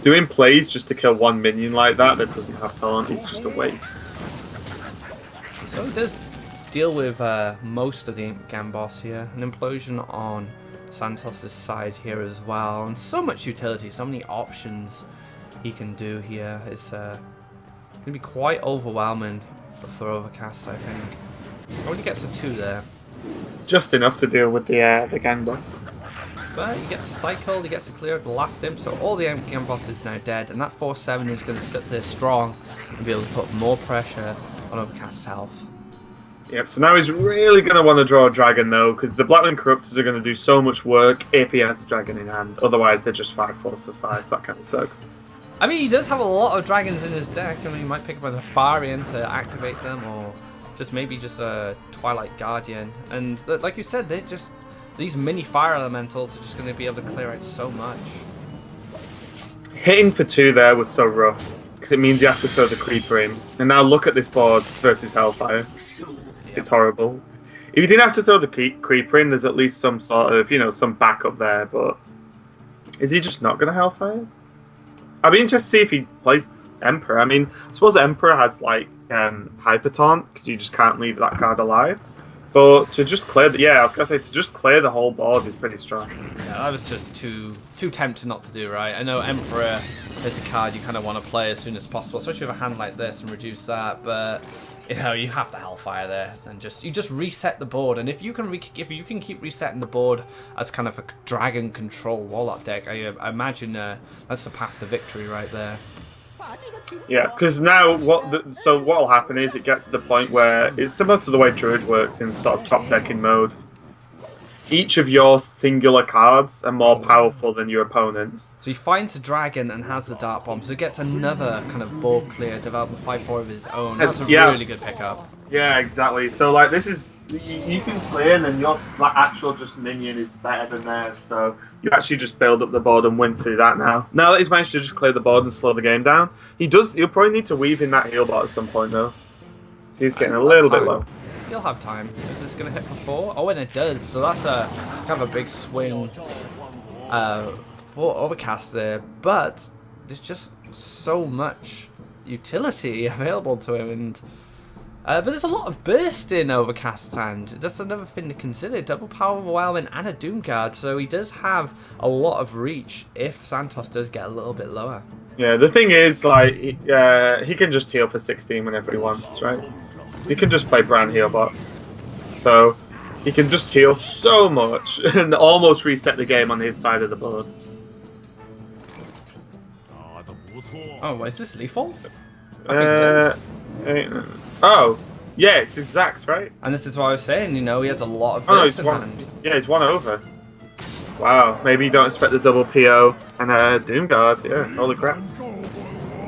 doing plays just to kill one minion like that doesn't have talent is just a waste. So it does deal with most of the Gambos here. An Implosion on Santos' side here as well, and so much utility, so many options he can do here. It's going to be quite overwhelming for Overcast, I think. Only gets a 2 there. Just enough to deal with the gang boss. But he gets to cycle, he gets to clear the last imp, so all the gang boss is now dead, and that 4/7 is going to sit there strong and be able to put more pressure on Overcast's health. Yep, so now he's really going to want to draw a dragon though, because the Blackwing Corruptors are going to do so much work if he has a dragon in hand. Otherwise they're just 5/4 so 5, so that kind of sucks. I mean, he does have a lot of dragons in his deck. I mean, he might pick up an Nefarian to activate them, or maybe just a Twilight Guardian. And like you said, these mini fire elementals are just going to be able to clear out so much. Hitting for 2 there was so rough, because it means he has to throw the Creeper in. And now look at this board versus Hellfire. Yep. It's horrible. If you didn't have to throw the Creeper in, there's at least some sort of, some backup there, but is he just not going to Hellfire? I'd be interested to see if he plays Emperor. I mean, I suppose Emperor has, like, Hyper Taunt, because you just can't leave that card alive. But to just clear to just clear the whole board is pretty strong. Yeah, that was just too tempting not to do, right? I know Emperor is a card you kind of want to play as soon as possible, especially with a hand like this and reduce that, but you have the Hellfire there, and you just reset the board. And if you can keep resetting the board as kind of a dragon control Warlock deck, I imagine that's the path to victory right there. Yeah, because now what'll happen is it gets to the point where it's similar to the way Druid works in sort of top decking mode. Each of your singular cards are more powerful than your opponent's. So he finds a dragon and has the Dark Bomb, so he gets another kind of board clear, developing 5/4 of his own. That's a really good pickup. Yeah, exactly. So like this is you can clear, and then your actual just minion is better than theirs. So you actually just build up the board and win through that now. Now that he's managed to just clear the board and slow the game down, he'll probably need to weave in that heal bot at some point though. He's getting a little bit low. He'll have time. Is this going to hit for 4? Oh, and it does. So that's a kind of a big swing for Overcast there. But there's just so much utility available to him, and but there's a lot of burst in Overcast's hand. That's another thing to consider. Double Power Overwhelming and a Doom Guard, so he does have a lot of reach if Santos does get a little bit lower. Yeah, the thing is, like, he can just heal for 16 whenever he wants, right? He can just play Bran Heal Bot. So he can just heal so much and almost reset the game on his side of the board. Oh, is this lethal? Oh, yeah, it's exact, right? And this is what I was saying, he has a lot of burst in hand. He's 1 over. Wow, maybe you don't expect the double PO and a Doom Guard. Yeah, holy crap.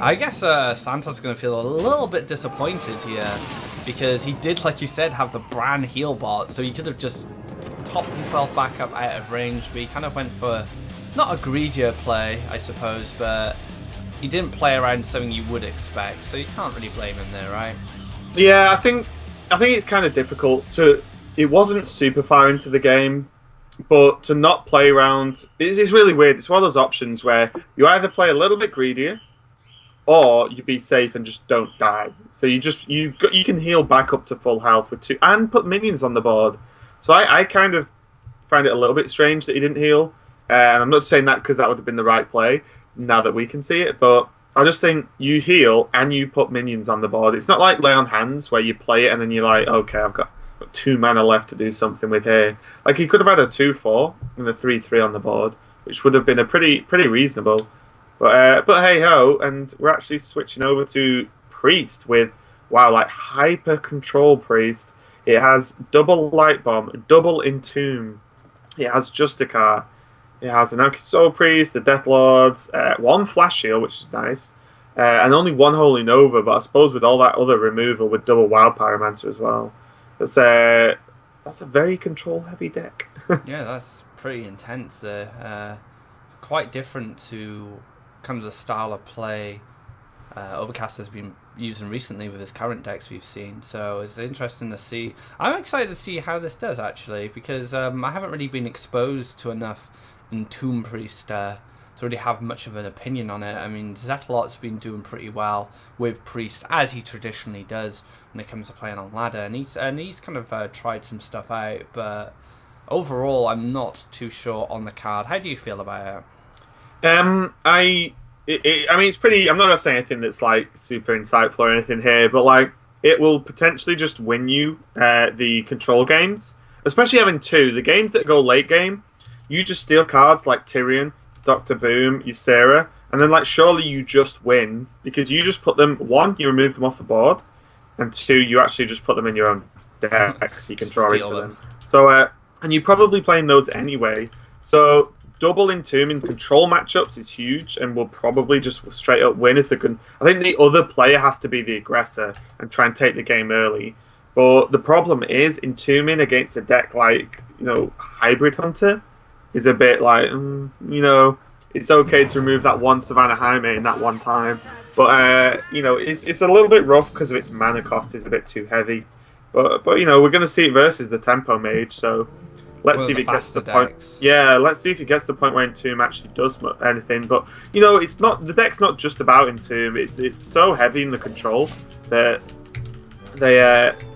I guess Santos is going to feel a little bit disappointed here, because he did, like you said, have the Bran heal bot, so he could have just topped himself back up out of range, but he kind of went for, not a greedier play, I suppose, but he didn't play around something you would expect, so you can't really blame him there, right? Yeah, I think it's kind of difficult to... It wasn't super far into the game, but to not play around... It's really weird. It's one of those options where you either play a little bit greedier, or you be safe and just don't die. So you can heal back up to full health with 2 and put minions on the board. So I kind of find it a little bit strange that he didn't heal. And I'm not saying that because that would have been the right play, now that we can see it, but I just think you heal and you put minions on the board. It's not like Lay on Hands where you play it and then you're like, okay, I've got 2 mana left to do something with here. Like, he could have had a 2/4 and a 3/3 on the board, which would have been a pretty reasonable. But hey ho, and we're actually switching over to Priest with, wow, like hyper control Priest. It has double Light Bomb, double Entomb. It has Justicar. It has an Anki Soul Priest, the Death Lords, 1 Flash Shield, which is nice, and only 1 Holy Nova. But I suppose with all that other removal with double Wild Pyromancer as well, that's a very control heavy deck. Yeah, that's pretty intense there. Quite different to kind of the style of play Overcast has been using recently with his current decks we've seen. So it's interesting to see. I'm excited to see how this does actually, because I haven't really been exposed to enough Entomb Priest to really have much of an opinion on it. I mean, Zethelot's been doing pretty well with Priest, as he traditionally does when it comes to playing on ladder, and he's kind of tried some stuff out, but overall I'm not too sure on the card. How do you feel about it? I mean, it's pretty. I'm not gonna say anything that's like super insightful or anything here, but like it will potentially just win you the control games, especially having 2. The games that go late game, you just steal cards like Tyrion, Doctor Boom, Ysera, and then like surely you just win because you just put them. 1, you remove them off the board, and 2, you actually just put them in your own deck so you can draw into them. So and you're probably playing those anyway. So double Entomb in control matchups is huge and will probably just straight up win if they can. I think the other player has to be the aggressor and try and take the game early. But the problem is Entombing against a deck like, Hybrid Hunter is a bit like, it's okay to remove that 1 Savannah Jaime in that one time. But, it's a little bit rough because of its mana cost is a bit too heavy. But we're going to see it versus the Tempo Mage, so let's see if it gets to the point. Yeah, let's see if it gets to the point where Entomb actually does anything. But it's not, the deck's not just about Entomb. It's so heavy in the control that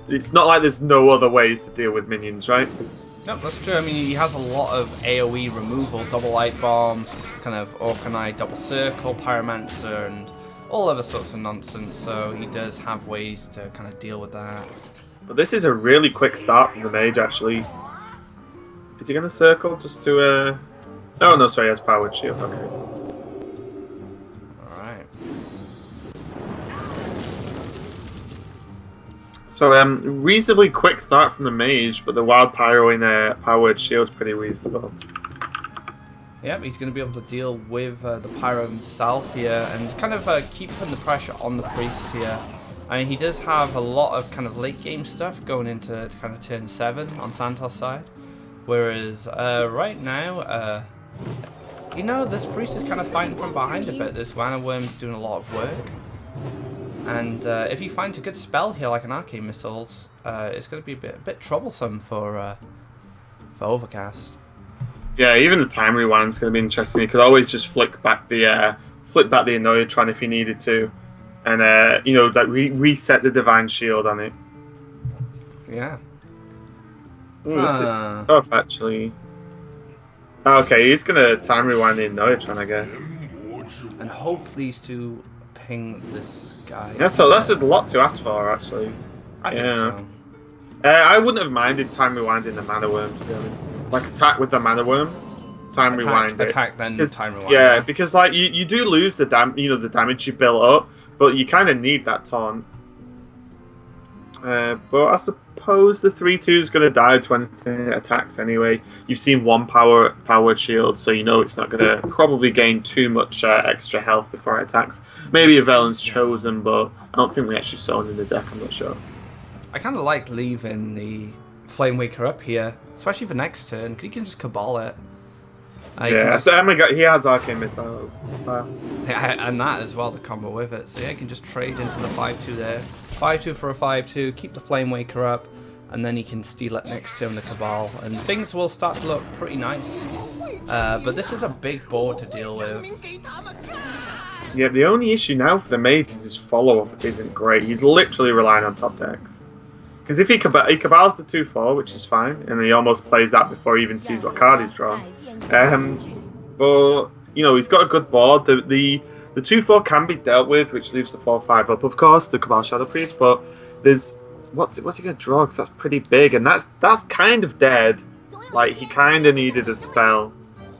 it's not like there's no other ways to deal with minions, right? No, that's true. I mean, he has a lot of AoE removal, double Light Bomb, kind of Orkanite, double Circle, Pyromancer, and all other sorts of nonsense. So he does have ways to kind of deal with that. But this is a really quick start from the Mage, actually. Is he going to circle just to... Oh, no, sorry, he has Powered Shield. Okay. Alright. So, reasonably quick start from the Mage, but the Wild Pyro in Powered Shield's pretty reasonable. Yep, he's going to be able to deal with the Pyro himself here and kind of keep putting the pressure on the Priest here. I mean, he does have a lot of kind of late game stuff going into kind of turn 7 on Santos' side. Whereas right now, this Priest is kind of fighting from behind a bit. This Mana Worm's doing a lot of work. And if he finds a good spell here, like an Arcane Missiles, it's going to be a bit troublesome for Overcast. Yeah, even the time rewind's going to be interesting. You could always just flick back the Annoyatron if you needed to, and reset the Divine Shield on it. Yeah. Ooh, this is tough, actually. Okay, he's gonna time rewind the Annoyatron, I guess. And hope these two ping this guy. Yeah, so that's a lot to ask for, actually. I think so. I wouldn't have minded time rewinding the Mana Worm, to be honest. Like, attack with the Mana Worm, rewind it. Attack, then time rewind. Yeah, because like you do lose the the damage you built up, but you kind of need that taunt. But I suppose the 3/2 is going to die to anything it attacks anyway. You've seen 1 powered shield, so you know it's not going to probably gain too much extra health before it attacks. Maybe a Velen's Chosen, but I don't think we actually saw it in the deck, I'm not sure. I kind of like leaving the Flame Waker up here, especially for next turn, because you can just Cabal it. Yeah, he has Arcane Missile. Yeah, and that as well, the combo with it. So yeah, you can just trade into the 5/2 there. 5/2 for a 5/2, keep the Flame Waker up, and then he can steal it next turn the Cabal, and things will start to look pretty nice. But this is a big board to deal with. Yeah, the only issue now for the Mage is his follow-up isn't great. He's literally relying on top decks. Because if he Cabals the 2/4, which is fine, and he almost plays that before he even sees what card he's drawn. But you know, he's got a good board. The 2/4 can be dealt with, which leaves the 4/5 up, of course, the Cabal Shadow Priest. But there's what's he gonna draw? Because that's pretty big, and that's kind of dead. Like he kind of needed a spell.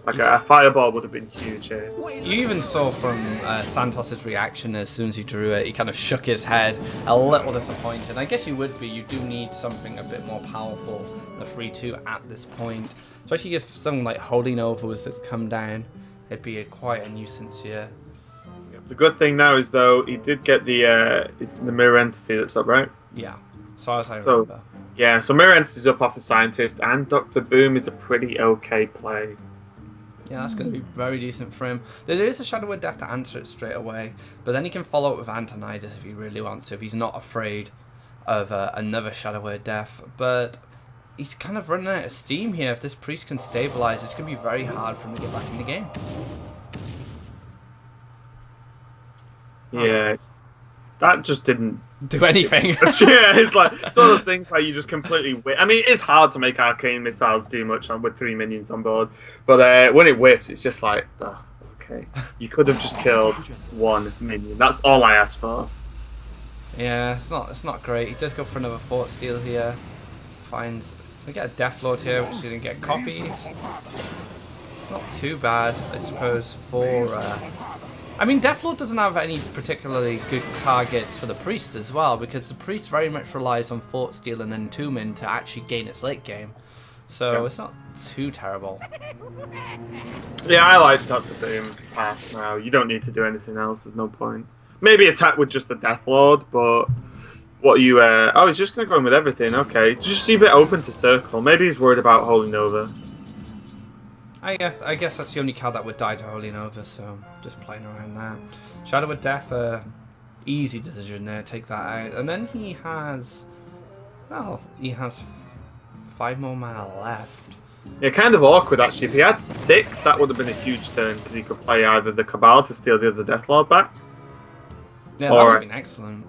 Like a fireball would have been huge here. You even saw from Santos's reaction as soon as he drew it, he kind of shook his head, a little disappointed. I guess you would be. You do need something a bit more powerful than a 3/2 at this point. Especially if something like Holding Over was to come down, it'd be quite a nuisance here. The good thing now is, though, he did get the Mirror Entity that's up, right? Yeah, so as I remember. Yeah, so Mirror Entity's up off the Scientist, and Dr. Boom is a pretty okay play. Yeah, that's going to be very decent for him. There is a Shadow Word Death to answer it straight away, but then he can follow up with Antonidas if he really wants to, if he's not afraid of another Shadow Word Death. But he's kind of running out of steam here. If this Priest can stabilize, it's going to be very hard for him to get back in the game. Yeah, that just didn't do anything. Yeah, it's like it's one of those things where you just completely I mean, it is hard to make arcane missiles do much with 3 minions on board, but when it whiffs, it's just like, oh, okay, you could have just killed 1 minion. That's all I asked for. Yeah, it's not great. He does go for another Fort Steal here. We get a Death Lord here, which didn't get copied. It's not too bad, I suppose, for. I mean, Deathlord doesn't have any particularly good targets for the Priest as well, because the Priest very much relies on Fort Steal and Entombment to actually gain its late game. So it's not too terrible. Yeah, I like Dr. Boom pass now. You don't need to do anything else, there's no point. Maybe attack with just the Deathlord, but what you... oh, he's just going to go in with everything, okay. Just leave it open to Circle. Maybe he's worried about Holy Nova. I guess that's the only card that would die to Holy Nova, so just playing around that. Shadow of Death, easy decision there, take that out. And then he has, well, he has 5 more mana left. Yeah, kind of awkward actually. If he had 6, that would have been a huge turn, because he could play either the Cabal to steal the other Deathlord back. Yeah, that would have been excellent.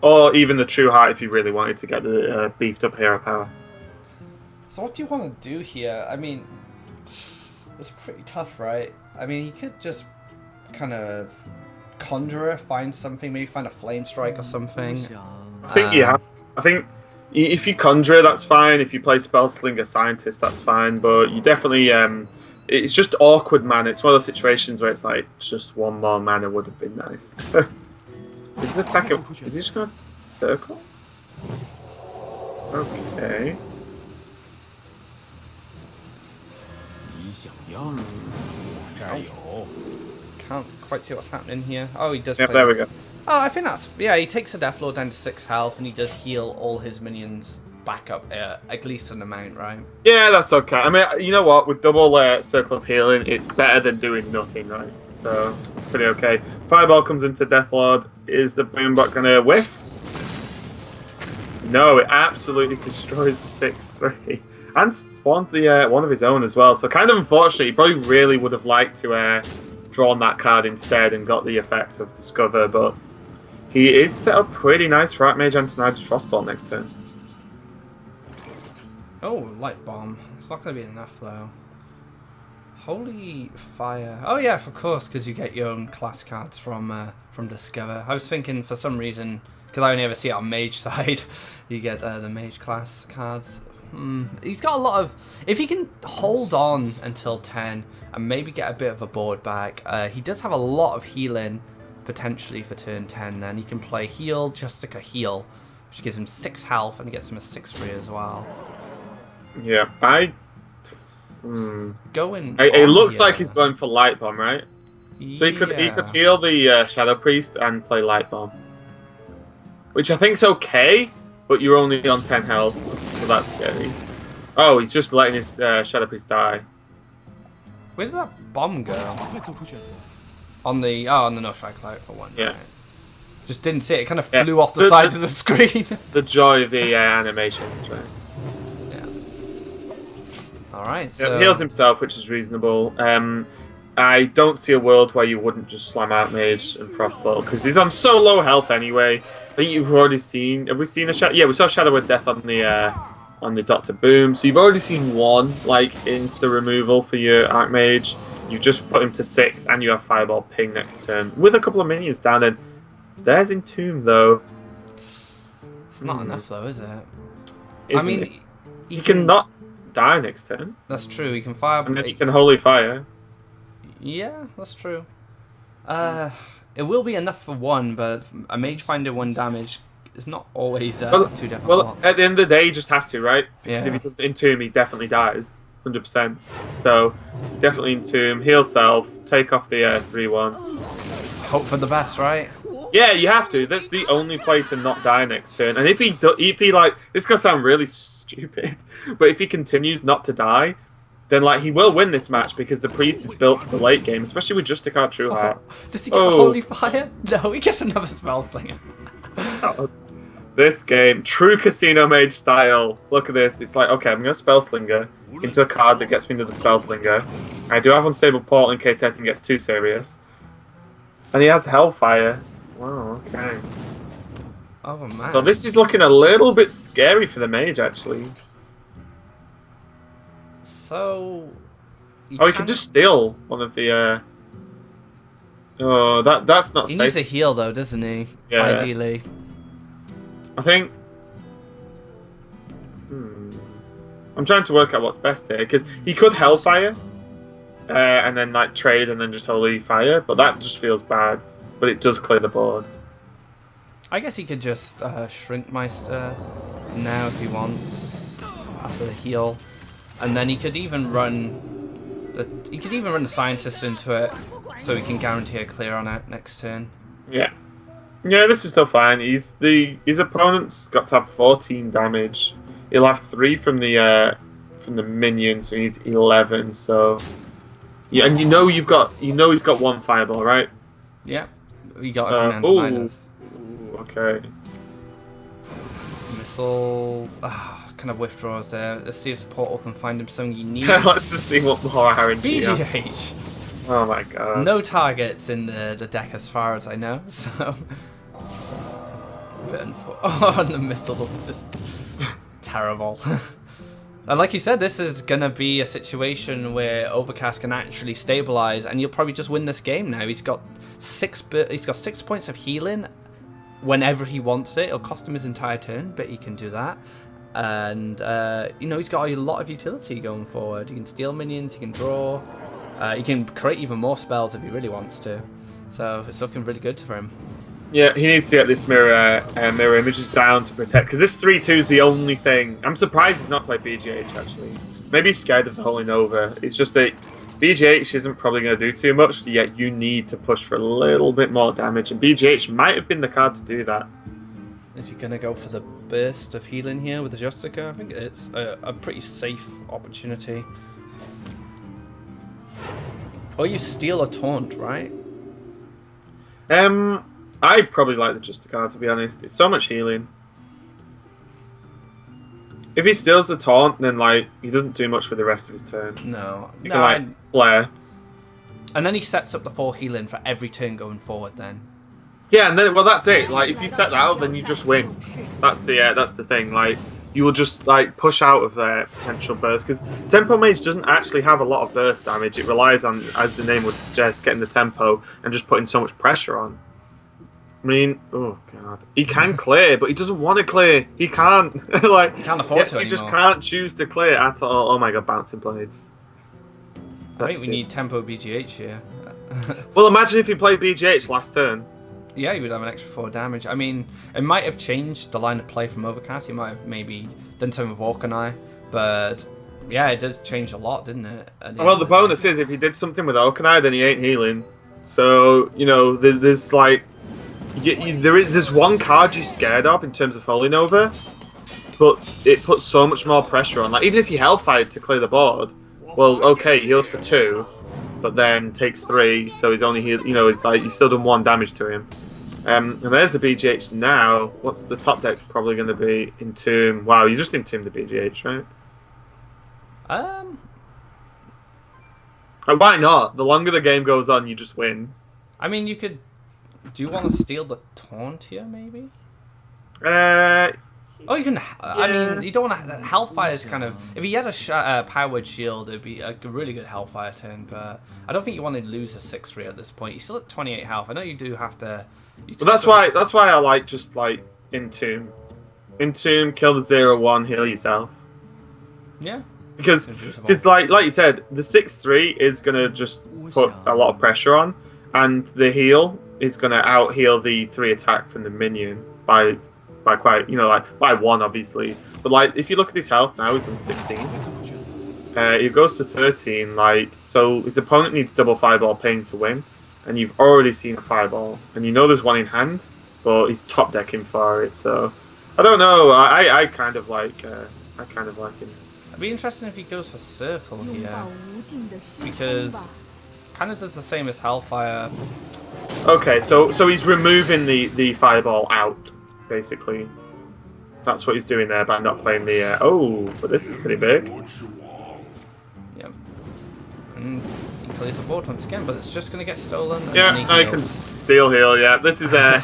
Or even the True Heart if you really wanted to get the beefed up hero power. So what do you want to do here? I mean, it's pretty tough, right? I mean, he could just kind of Conjurer, find something, maybe find a Flame Strike or something. I think I think if you Conjurer, that's fine. If you play Spellslinger Scientist, that's fine. But you definitely, it's just awkward mana. It's one of those situations where it's like, just 1 more mana would have been nice. Is he attacking? Is he just going to circle? Okay. Can't quite see what's happening here. Oh, he does. Yep, there we go. Oh, I think that's... Yeah, he takes a Deathlord down to 6 health, and he does heal all his minions back up, at least an amount, right? Yeah, that's okay. I mean, you know what? With double Circle of Healing, it's better than doing nothing, right? So, it's pretty okay. Fireball comes into Deathlord. Is the Boombot going to whiff? No, it absolutely destroys the 6/3. And spawns the one of his own as well. So kind of unfortunate. He probably really would have liked to drawn that card instead and got the effect of Discover, but he is set up pretty nice for Archmage Antonidas Frostbolt next turn. Oh, Light Bomb. It's not going to be enough though. Holy Fire. Oh yeah, of course, because you get your own class cards from Discover. I was thinking for some reason, because I only ever see it on Mage side, you get the Mage class cards. He's got a lot of... If he can hold on until 10 and maybe get a bit of a board back, he does have a lot of healing potentially for turn 10 then. He can play Heal, Justica Heal, which gives him 6 health and gets him a 6/3 as well. Yeah, Going. It looks like he's going for Light Bomb, right? So he could heal the Shadow Priest and play Light Bomb. Which I think's okay, but you're only on 10 health, so that's scary. Oh, he's just letting his Shadow Priest die. Where did that bomb go? On the No Strike Cloud for one. Yeah. Right. Just didn't see it. It kind of flew off the side of the screen. The joy of the animations, right? Yeah. All right. So yeah, heals himself, which is reasonable. I don't see a world where you wouldn't just slam out Mage and Frostbolt because he's on so low health anyway. I think you've already seen. Have we seen a Shadow? Yeah, we saw Shadow of Death on the Dr. Boom. So you've already seen one like insta removal for your Archmage. You just put him to 6, and you have Fireball ping next turn with a couple of minions down. And there's Entomb though. It's not enough though, is it? Isn't I mean, it? He can not die next turn. That's true. He can fire. And then he can Holy Fire. Yeah, that's true. It will be enough for 1, but a Mage Finder 1 damage is not always too difficult. Well, at the end of the day, he just has to, right? Because Yeah. if he doesn't Entomb, he definitely dies. 100%. So, definitely Entomb, heal self, take off the 3-1. Hope for the best, right? Yeah, you have to. That's the only play to not die next turn. And if he like, this is gonna sound really stupid, but if he continues not to die, then like he will win this match because the priest is built for the late game, especially with Justicar True Heart. Does he get the Holy Fire? No, he gets another Spell Slinger. This game, true Casino Mage style. Look at this. It's like, okay, I'm gonna Spell Slinger into a card that gets me into the Spell Slinger. I do have Unstable Portal in case anything gets too serious. And he has Hellfire. Wow, okay. Oh man. So this is looking a little bit scary for the mage, actually. So. He can just steal one of the. Oh, that's not He safe. needs a heal though, doesn't he? Yeah. Ideally. I think. I'm trying to work out what's best here because he could Hellfire, and then like trade and then just Holy Fire, but that just feels bad. But it does clear the board. I guess he could just Shrinkmeister now if he wants after the heal, and then he could even run the Scientist into it, so he can guarantee a clear on it next turn. Yeah, this is still fine. His opponent's got to have 14 damage. He'll have 3 from the minion, so he needs 11. So yeah, and he's got 1 Fireball, right? Yeah. We got it from Antinidus. Okay. Missiles. Kind of withdraws there. Let's see if Portal can find him something unique. Let's just see what more RNG. BGH. Oh my god. No targets in the deck as far as I know, so. And the missiles just terrible. And like you said, this is gonna be a situation where Overcast can actually stabilize, and you'll probably just win this game now. He's got 6 points of healing whenever he wants it. It'll cost him his entire turn, but he can do that. And he's got a lot of utility going forward. He can steal minions, he can draw, he can create even more spells if he really wants to. So it's looking really good for him. Yeah, he needs to get this mirror images down to protect, because this 3-2 is the only thing. I'm surprised he's not played BGH, actually. Maybe he's scared of the Holy Nova. It's just that BGH isn't probably going to do too much, yet you need to push for a little bit more damage, and BGH might have been the card to do that. Is he going to go for the burst of healing here with the Justica? I think it's a pretty safe opportunity. Or you steal a taunt, right? I probably like the Justicar, to be honest. It's so much healing. If he steals the taunt, then like he doesn't do much for the rest of his turn. No. He can like flare. And then he sets up the 4 healing for every turn going forward then. Yeah, and then that's it. Like if you set that out, then you just win. That's the thing. Like you will just like push out of their potential burst, because Tempo Mage doesn't actually have a lot of burst damage. It relies on, as the name would suggest, getting the tempo and just putting so much pressure on. I mean, oh god, he can clear, but he doesn't want to clear. He can't. Like he can't afford to he anymore. just can't choose to clear at all. Oh my god, bouncing blades. I think we need tempo BGH here. Well, imagine if he played BGH last turn. Yeah, he would have an extra 4 damage. I mean, it might have changed the line of play from Overcast. He might have maybe done something with Orkanai, but yeah, it does change a lot, didn't it? Well, the bonus is if he did something with Orkanai, then he ain't healing. So there's like. There's one card you're scared of in terms of Holy Nova, but it puts so much more pressure on. Like even if you Hellfired to clear the board, well, okay, he heals for 2, but then takes 3, so he's only healed. It's like you've still done 1 damage to him. And there's the BGH now. What's the top deck probably going to be? Entomb. Wow, you just entomb the BGH, right? And why not? The longer the game goes on, you just win. I mean, you could. Do you want to steal the taunt here, maybe? Oh, you can. I mean, you don't want to. Hellfire is kind of. If he had a powered shield, it'd be a really good Hellfire turn. But I don't think you want to lose a 6-3 at this point. He's still at 28 health. I know you do have to. But that's why I like just like Entomb, kill the 0/1, heal yourself. Yeah. Because like you said, the 6/3 is gonna just put a lot of pressure on, and the heal is gonna out heal the 3 attack from the minion by quite, like by 1 obviously. But like if you look at his health now, he's on 16. He goes to 13. Like so, his opponent needs double fireball ping to win, and you've already seen a fireball, and you know there's one in hand, but he's top decking for it. So I don't know. I kind of like him. It'd be interesting if he goes for circle here, because kind of does the same as Hellfire. Okay, so he's removing the fireball out, basically. That's what he's doing there by not playing the. But this is pretty big. Yep. And he clears the board once again, but it's just going to get stolen. Yeah, now he can steal heal. Yeah, this is the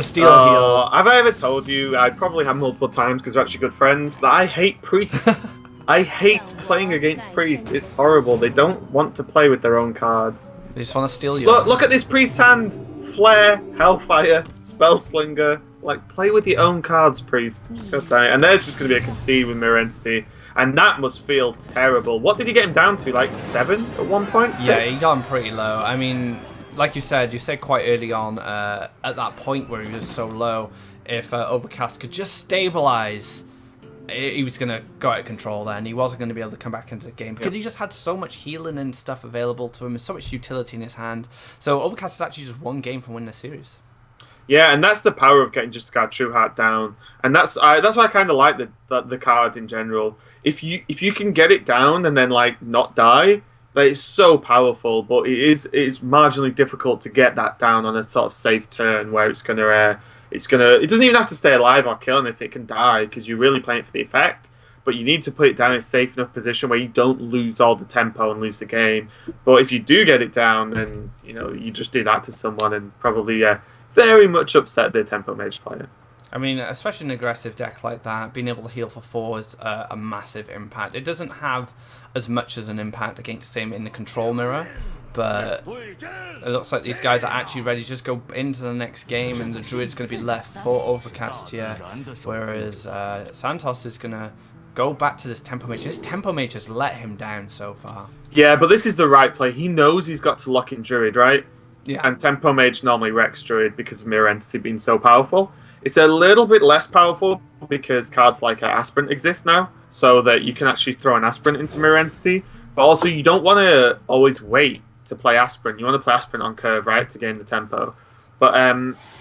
steal heal. Have I ever told you? I probably have multiple times because we're actually good friends. That I hate Priest. I hate playing against Priest. It's horrible. They don't want to play with their own cards. They just want to steal yours. Look at this Priest hand. Flare, Hellfire, Spellslinger. Like, play with your own cards, Priest. God damn it. And there's just going to be a concede with Mirror Entity. And that must feel terrible. What did he get him down to? Like 7 at one point? 6? Yeah, he got him pretty low. I mean, like you said quite early on, at that point where he was so low, if Overcast could just stabilize, he was going to go out of control then. He wasn't going to be able to come back into the game because he just had so much healing and stuff available to him and so much utility in his hand. So Overcast is actually just 1 game from winning the series. Yeah, and that's the power of getting just True Heart down. And that's why I kind of like the card in general. If you can get it down and then like not die, like, it's so powerful. But it's marginally difficult to get that down on a sort of safe turn where it doesn't even have to stay alive or kill anything. It can die because you're really playing it for the effect. But you need to put it down in a safe enough position where you don't lose all the tempo and lose the game. But if you do get it down, then you just do that to someone and probably very much upset the tempo mage player. I mean, especially an aggressive deck like that, being able to heal for 4 is a massive impact. It doesn't have as much as an impact against the same in the control mirror, but it looks like these guys are actually ready to just go into the next game, and the Druid's going to be left for Overcast here, whereas Santos is going to go back to this Tempo Mage. This Tempo Mage has let him down so far. Yeah, but this is the right play. He knows he's got to lock in Druid, right? Yeah. And Tempo Mage normally wrecks Druid because of Mirror Entity being so powerful. It's a little bit less powerful because cards like Aspirant exist now, so that you can actually throw an Aspirant into Mirror Entity. But also, you don't want to always wait to play Aspirant. You want to play Aspirant on curve, right, to gain the tempo. But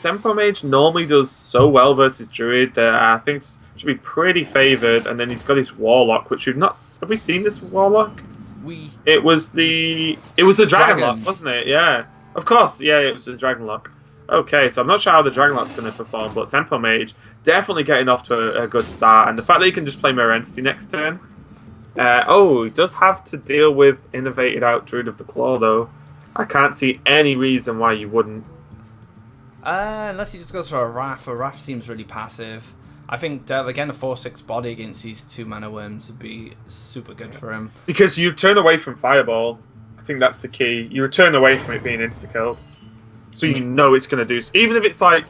Tempo Mage normally does so well versus Druid that I think it should be pretty favoured. And then he's got his Warlock, which we've not... Have we seen this Warlock? It was the Dragonlock, wasn't it? Yeah. Of course, yeah, it was the Dragonlock. Okay, so I'm not sure how the Dragonlock's going to perform, but Tempo Mage definitely getting off to a good start. And the fact that he can just play Mirror Entity next turn. He does have to deal with Innovated Out Druid of the Claw, though. I can't see any reason why you wouldn't. Unless he just goes for a Wrath. A Wrath seems really passive. I think, again, a 4/6 body against these 2 mana worms would be super good for him. Because you turn away from Fireball. I think that's the key. You turn away from it being insta-killed. So you know it's going to do... Even if it's like...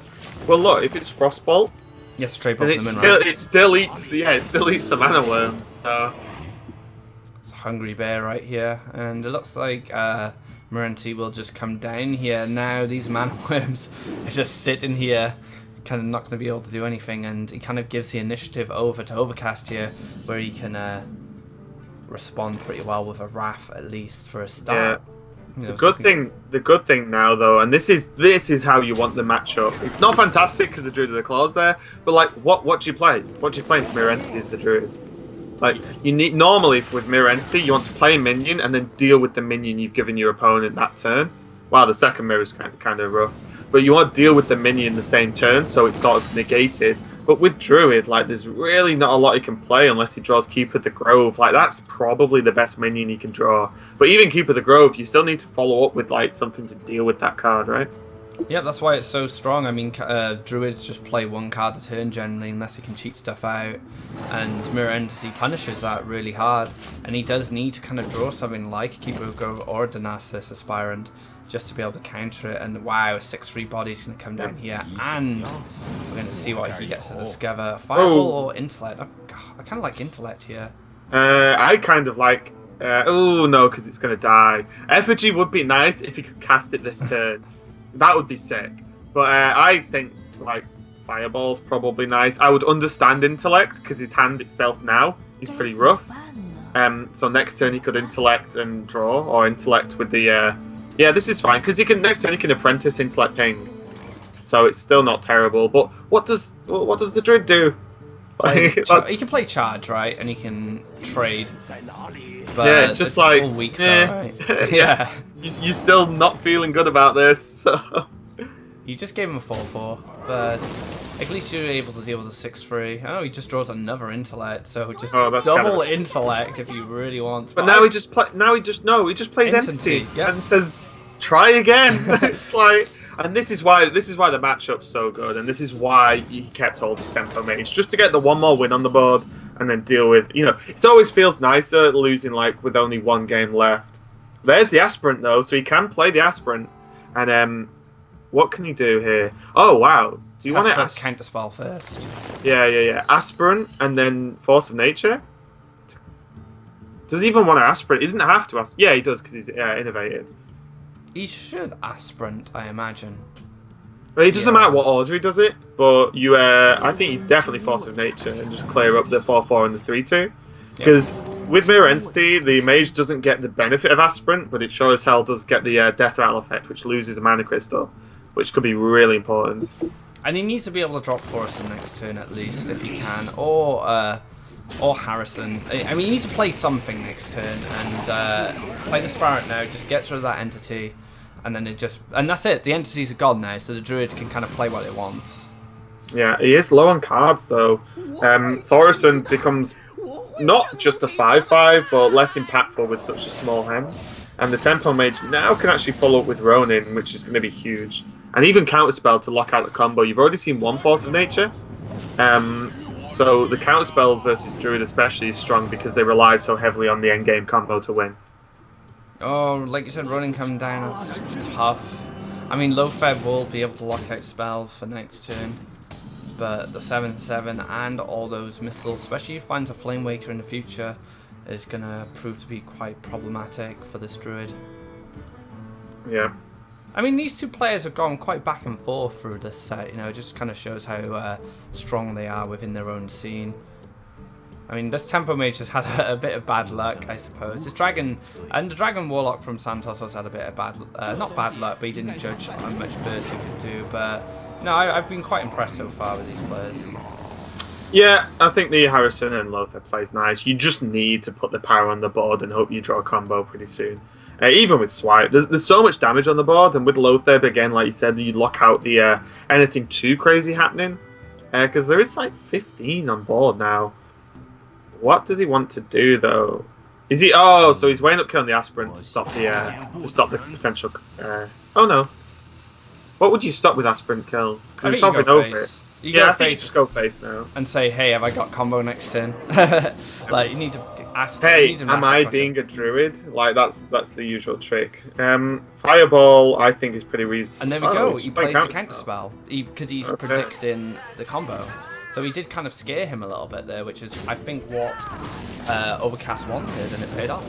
Well, look, if it's Frostbolt... Yes, trade both then of them in, right? It still eats the mana worms, so... It's a Hungry Bear right here. And it looks like Mirror will just come down here. Now these mana worms are just sitting here, kind of not going to be able to do anything. And he kind of gives the initiative over to Overcast here, where he can respond pretty well with a Wrath, at least, for a start. Yeah. The good thing now, though, and this is how you want the matchup. It's not fantastic because the Druid of the Claw's there, but like, what do you play? What do you play if Mirror Entity is the Druid? Like, you need normally with Mirror Entity, you want to play a minion and then deal with the minion you've given your opponent that turn. Wow, the second mirror is kind of rough, but you want to deal with the minion the same turn, so it's sort of negated. But with Druid, like, there's really not a lot he can play unless he draws Keeper of the Grove. Like, that's probably the best minion he can draw. But even Keeper of the Grove, you still need to follow up with, like, something to deal with that card, right? Yeah, that's why it's so strong. I mean, druids just play one card a turn generally, unless they can cheat stuff out, and Mirror Entity punishes that really hard. And he does need to kind of draw something like a Keeper of Grove or a Denasis Aspirant just to be able to counter it. And wow, a 6/3 body's going to come down here, and we're going to see what he gets to discover. Fireball or Intellect? I kind of like Intellect here. I kind of like. Oh no, because it's going to die. Effigy would be nice if you could cast it this turn. That would be sick. But I think like Fireball's probably nice. I would understand Intellect because his hand itself now is pretty rough. So next turn he could Intellect and draw, or Intellect with the. Yeah, this is fine because next turn he can Apprentice Intellect Ping. So it's still not terrible. But what does the Druid do? He can play Charge, right? And he can trade. But yeah, it's just like weak, though, right? Yeah. You're still not feeling good about this. So. You just gave him a 4/4, but at least you're able to deal with a 6/3. Oh, he just draws another Intellect, so just double Intellect if you really want. But now he just plays Entity yep. and says, "Try again." It's like, and this is why the matchup's so good, and this is why he kept hold of Tempo Mage, just to get the one more win on the board and then deal with. It always feels nicer losing like with only one game left. There's the Aspirant though, so he can play the Aspirant, and what can you do here? Oh wow, do you want to counterspell first? Yeah. Aspirant and then Force of Nature. Does he even want to Aspirant? He doesn't have to ask. Yeah, he does because he's innovated. He should Aspirant, I imagine. But it doesn't matter what order he does it, but I think you definitely Force of Nature and just clear up the 4/4 and the 3/2. Because with Mirror Entity, the Mage doesn't get the benefit of Aspirant, but it sure as hell does get the Death Rattle effect, which loses a Mana Crystal, which could be really important. And he needs to be able to drop Forest next turn at least, if he can, or Harrison. I mean, you need to play something next turn, and play the Aspirant now, just get rid of that Entity, and then and that's it. The Entity's a god now, so the Druid can kind of play what it wants. Yeah, he is low on cards though. Thorison becomes not just a 5/5, but less impactful with such a small hand. And the Tempo Mage now can actually follow up with Ronin, which is going to be huge. And even Counterspell to lock out the combo. You've already seen one Force of Nature. So the Counterspell versus Druid especially is strong because they rely so heavily on the endgame combo to win. Oh, like you said, Ronin coming down, it's tough. I mean, Low-Feb will be able to lock out spells for next turn. But the 7/7 and all those missiles, especially if he finds a Flame Waker in the future, is going to prove to be quite problematic for this Druid. Yeah. I mean, these two players have gone quite back and forth through this set. It just kind of shows how strong they are within their own scene. I mean, this Tempo Mage has had a bit of bad luck, I suppose. This Dragon, and the Dragon Warlock from Santos has had a bit of not bad luck, but he didn't judge how much burst he could do. But no, I've been quite impressed so far with these players. Yeah, I think the Harrison and Lothar plays nice. You just need to put the power on the board and hope you draw a combo pretty soon. Even with Swipe, there's so much damage on the board, and with Lothar, again, like you said, you lock out the anything too crazy happening. Because there is like 15 on board now. What does he want to do though? Is he? Oh, so he's weighing up killing the Aspirant to stop the potential. Oh no. What would you stop with Aspirant kill? Because he's hovering over it. Yeah, I think you just go face now. And say, hey, have I got combo next turn? Like, you need to ask. Hey, am I being a Druid? Like, that's the usual trick. Fireball, I think, is pretty reasonable. And there we go. He plays the counterspell because he's predicting the combo. So he did kind of scare him a little bit there, which is, I think, what Overcast wanted, and it paid off.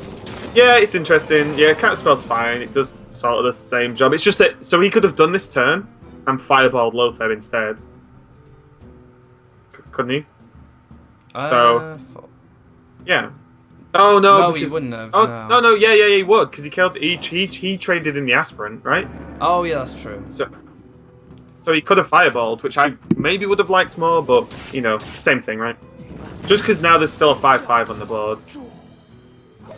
Yeah, it's interesting. Yeah, counterspell's fine. It does sort of the same job. It's just that, so he could have done this turn and fireballed Lothar instead. Couldn't he? Yeah. Oh no! No, he wouldn't have. Oh no, yeah, he would because he killed. He traded in the Aspirant, right? Oh yeah, that's true. So he could have fireballed, which I maybe would have liked more, but same thing, right? Just because now there's still a 5/5 on the board.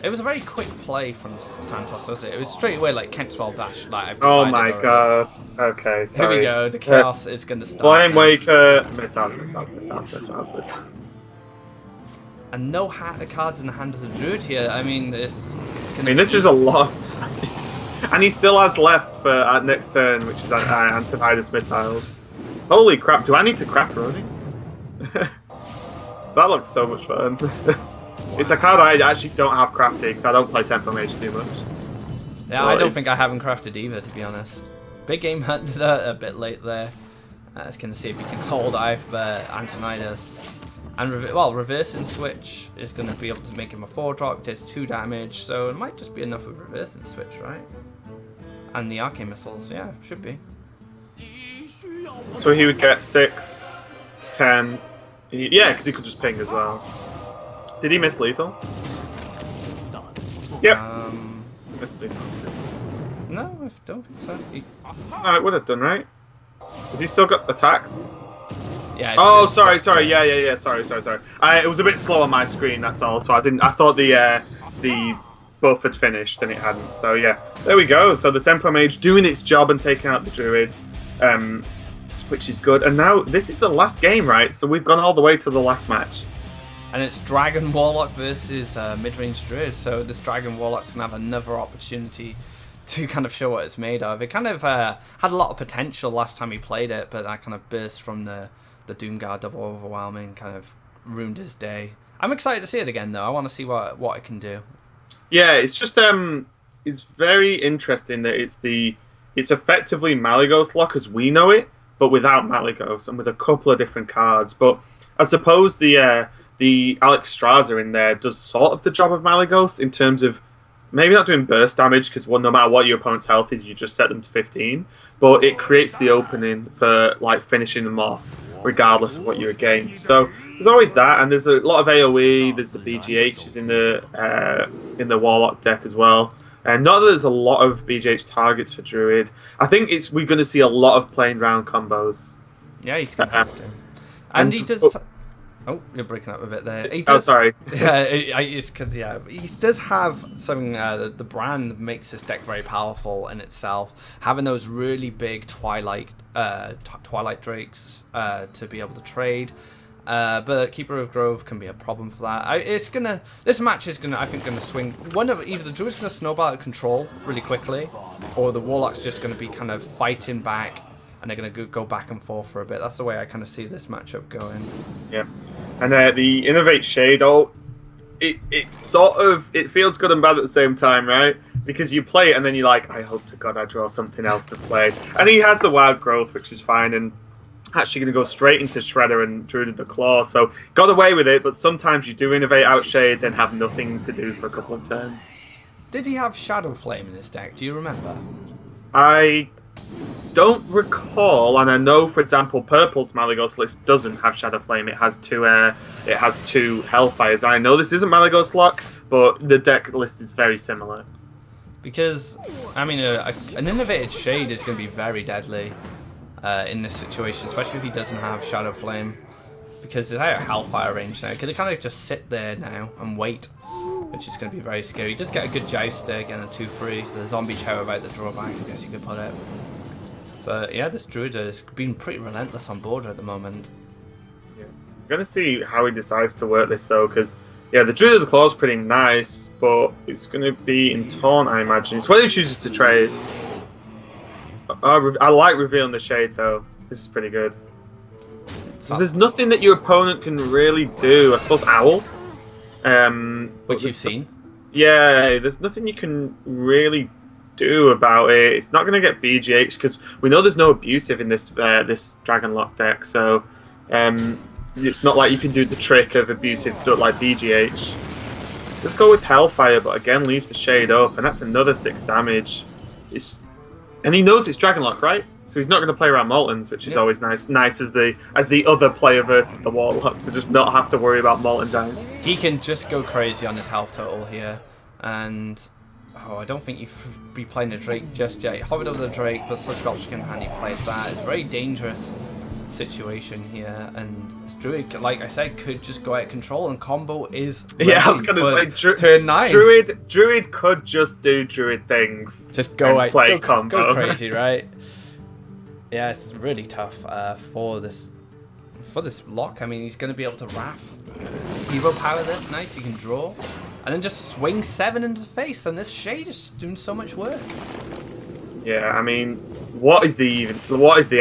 It was a very quick play from Santos, wasn't it? It was straight away like Kentspell dash. Like, oh my god. Okay, sorry. Here we go. The chaos is going to start. Flame Waker, missiles. And no cards in the hand of the Druid here. I mean, this is a lot. And he still has left for next turn, which is Antivirus Missiles. Holy crap, do I need to craft Ronin? That looked so much fun. It's a card I actually don't have crafted because I don't play Tempo Mage too much. Yeah, I don't think I haven't crafted either, to be honest. Big Game Hunter a bit late there. I was going to see if he can hold Antonidas. And reversing switch is going to be able to make him a 4-drop. Does 2 damage, so it might just be enough with reversing switch, right? And the arcane missiles, yeah, should be. So he would get 6, 10. Yeah, because he could just ping as well. Did he miss lethal? Yep. Missed lethal. No, I don't think so. It would have done, right? Has he still got attacks? Yeah. Oh, sorry. Yeah. Sorry. It was a bit slow on my screen. That's all. So I didn't. I thought the buff had finished and it hadn't. So yeah, there we go. So the Tempo Mage doing its job and taking out the Druid, which is good. And now this is the last game, right? So we've gone all the way to the last match. And it's Dragon Warlock versus mid-range Druid. So this Dragon Warlock's gonna have another opportunity to kind of show what it's made of. It kind of had a lot of potential last time he played it, but that kind of burst from the Doomguard double overwhelming kind of ruined his day. I'm excited to see it again though. I want to see what it can do. Yeah, it's just it's very interesting that it's effectively Malygos Lock as we know it, but without Malygos and with a couple of different cards. But I suppose the Alex Straza in there does sort of the job of Malygos in terms of maybe not doing burst damage because no matter what your opponent's health is, you just set them to 15. But it creates the opening for like finishing them off, regardless of what you're against. So there's always that, and there's a lot of AOE. There's the BGHs in the Warlock deck as well. And not that there's a lot of BGH targets for Druid. I think we're going to see a lot of playing round combos. Yeah, he's going to have to. And he does. Oh, you're breaking up a bit there. He does, sorry. Yeah, he does have something. The brand makes this deck very powerful in itself. Having those really big Twilight Drakes to be able to trade. But Keeper of Grove can be a problem for that. This match is I think gonna swing. Either the Druid's gonna snowball out of control really quickly, or the Warlock's just gonna be kind of fighting back, and they're gonna go back and forth for a bit. That's the way I kind of see this matchup going. Yeah, and the Innovate Shade, it feels good and bad at the same time, right? Because you play it and then you're like, I hope to God I draw something else to play. And he has the Wild Growth, which is fine, and actually going to go straight into Shredder and Druid of the Claw, so got away with it, but sometimes you do Innovate out Shade, then have nothing to do for a couple of turns. Did he have Shadow Flame in this deck? Do you remember? I don't recall, and I know, for example, Purple's Malygos list doesn't have Shadow Flame. It has two Hellfires. I know this isn't Malygos Lock, but the deck list is very similar. Because, I mean, an Innovated Shade is going to be very deadly. In this situation, especially if he doesn't have Shadow Flame, because there's a Hellfire range now. Can he kind of just sit there now and wait, which is going to be very scary. He does get a good Jouster, again a 2/3. The Zombie Chow about the drawback, I guess you could put it. But yeah, this Druid has been pretty relentless on board at the moment. Yeah, I'm gonna see how he decides to work this though, because yeah, the Druid of the Claw is pretty nice, but it's going to be in Taunt, I imagine. It's whether he chooses to trade. I like revealing the Shade though. This is pretty good. Because there's nothing that your opponent can really do. I suppose Owl. Which you've seen. Yeah, there's nothing you can really do about it. It's not going to get BGH because we know there's no abusive in this Dragon Lock deck. So it's not like you can do the trick of abusive like BGH. Just go with Hellfire, but again leaves the Shade up, and that's another 6 damage. And he knows it's Dragonlock, right? So he's not going to play around Moltons, which is always nice. Nice as the other player versus the Warlock to just not have to worry about Molten Giants. He can just go crazy on his health total here, and I don't think you'd be playing the Drake just yet. He hovered over the Drake, but Sludge Belcher in hand, he plays that. It's a very dangerous situation here, and Druid, like I said, could just go out of control, and combo is yeah. I was gonna say turn 9. Druid could just do Druid things. Just go out, play combo, go crazy, right? Yeah, it's really tough for this lock. I mean, he's gonna be able to Wrath, Hero Power this night. You can draw, and then just swing 7 into the face, and this Shade is doing so much work. Yeah, I mean, what is the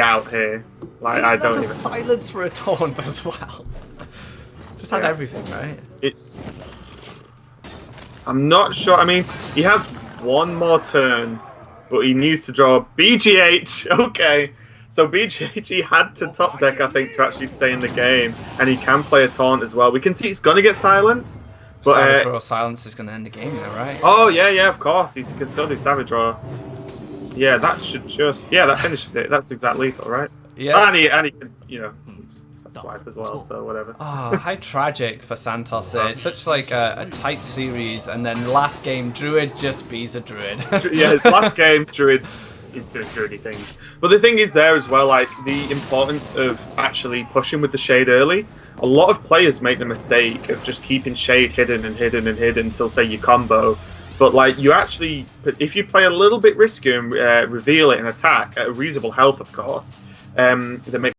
out here? Like, I don't There's even. a silence for a taunt as well. Just has everything, right? It's. I'm not sure. I mean, he has one more turn, but he needs to draw BGH. Okay. So BGH, he had to top deck, I think, to actually stay in the game. And he can play a taunt as well. We can see he's going to get silenced. But, Savage Draw Silence is going to end the game now, right? Oh, yeah, of course. He can still do Savage Draw. Yeah, that should just... Yeah, that finishes it. That's exactly lethal, right? Yeah. And he can, you know, just swipe as well, so whatever. Oh, how tragic for Santos there. It's such like a tight series, and then last game, Druid just bees a Druid. Yeah, last game, Druid is doing Druidy things. But the thing is there as well, like, the importance of actually pushing with the Shade early. A lot of players make the mistake of just keeping Shade hidden and hidden and hidden until, say, you combo. But, like, you actually, if you play a little bit risky and reveal it and attack at a reasonable health, of course, that makes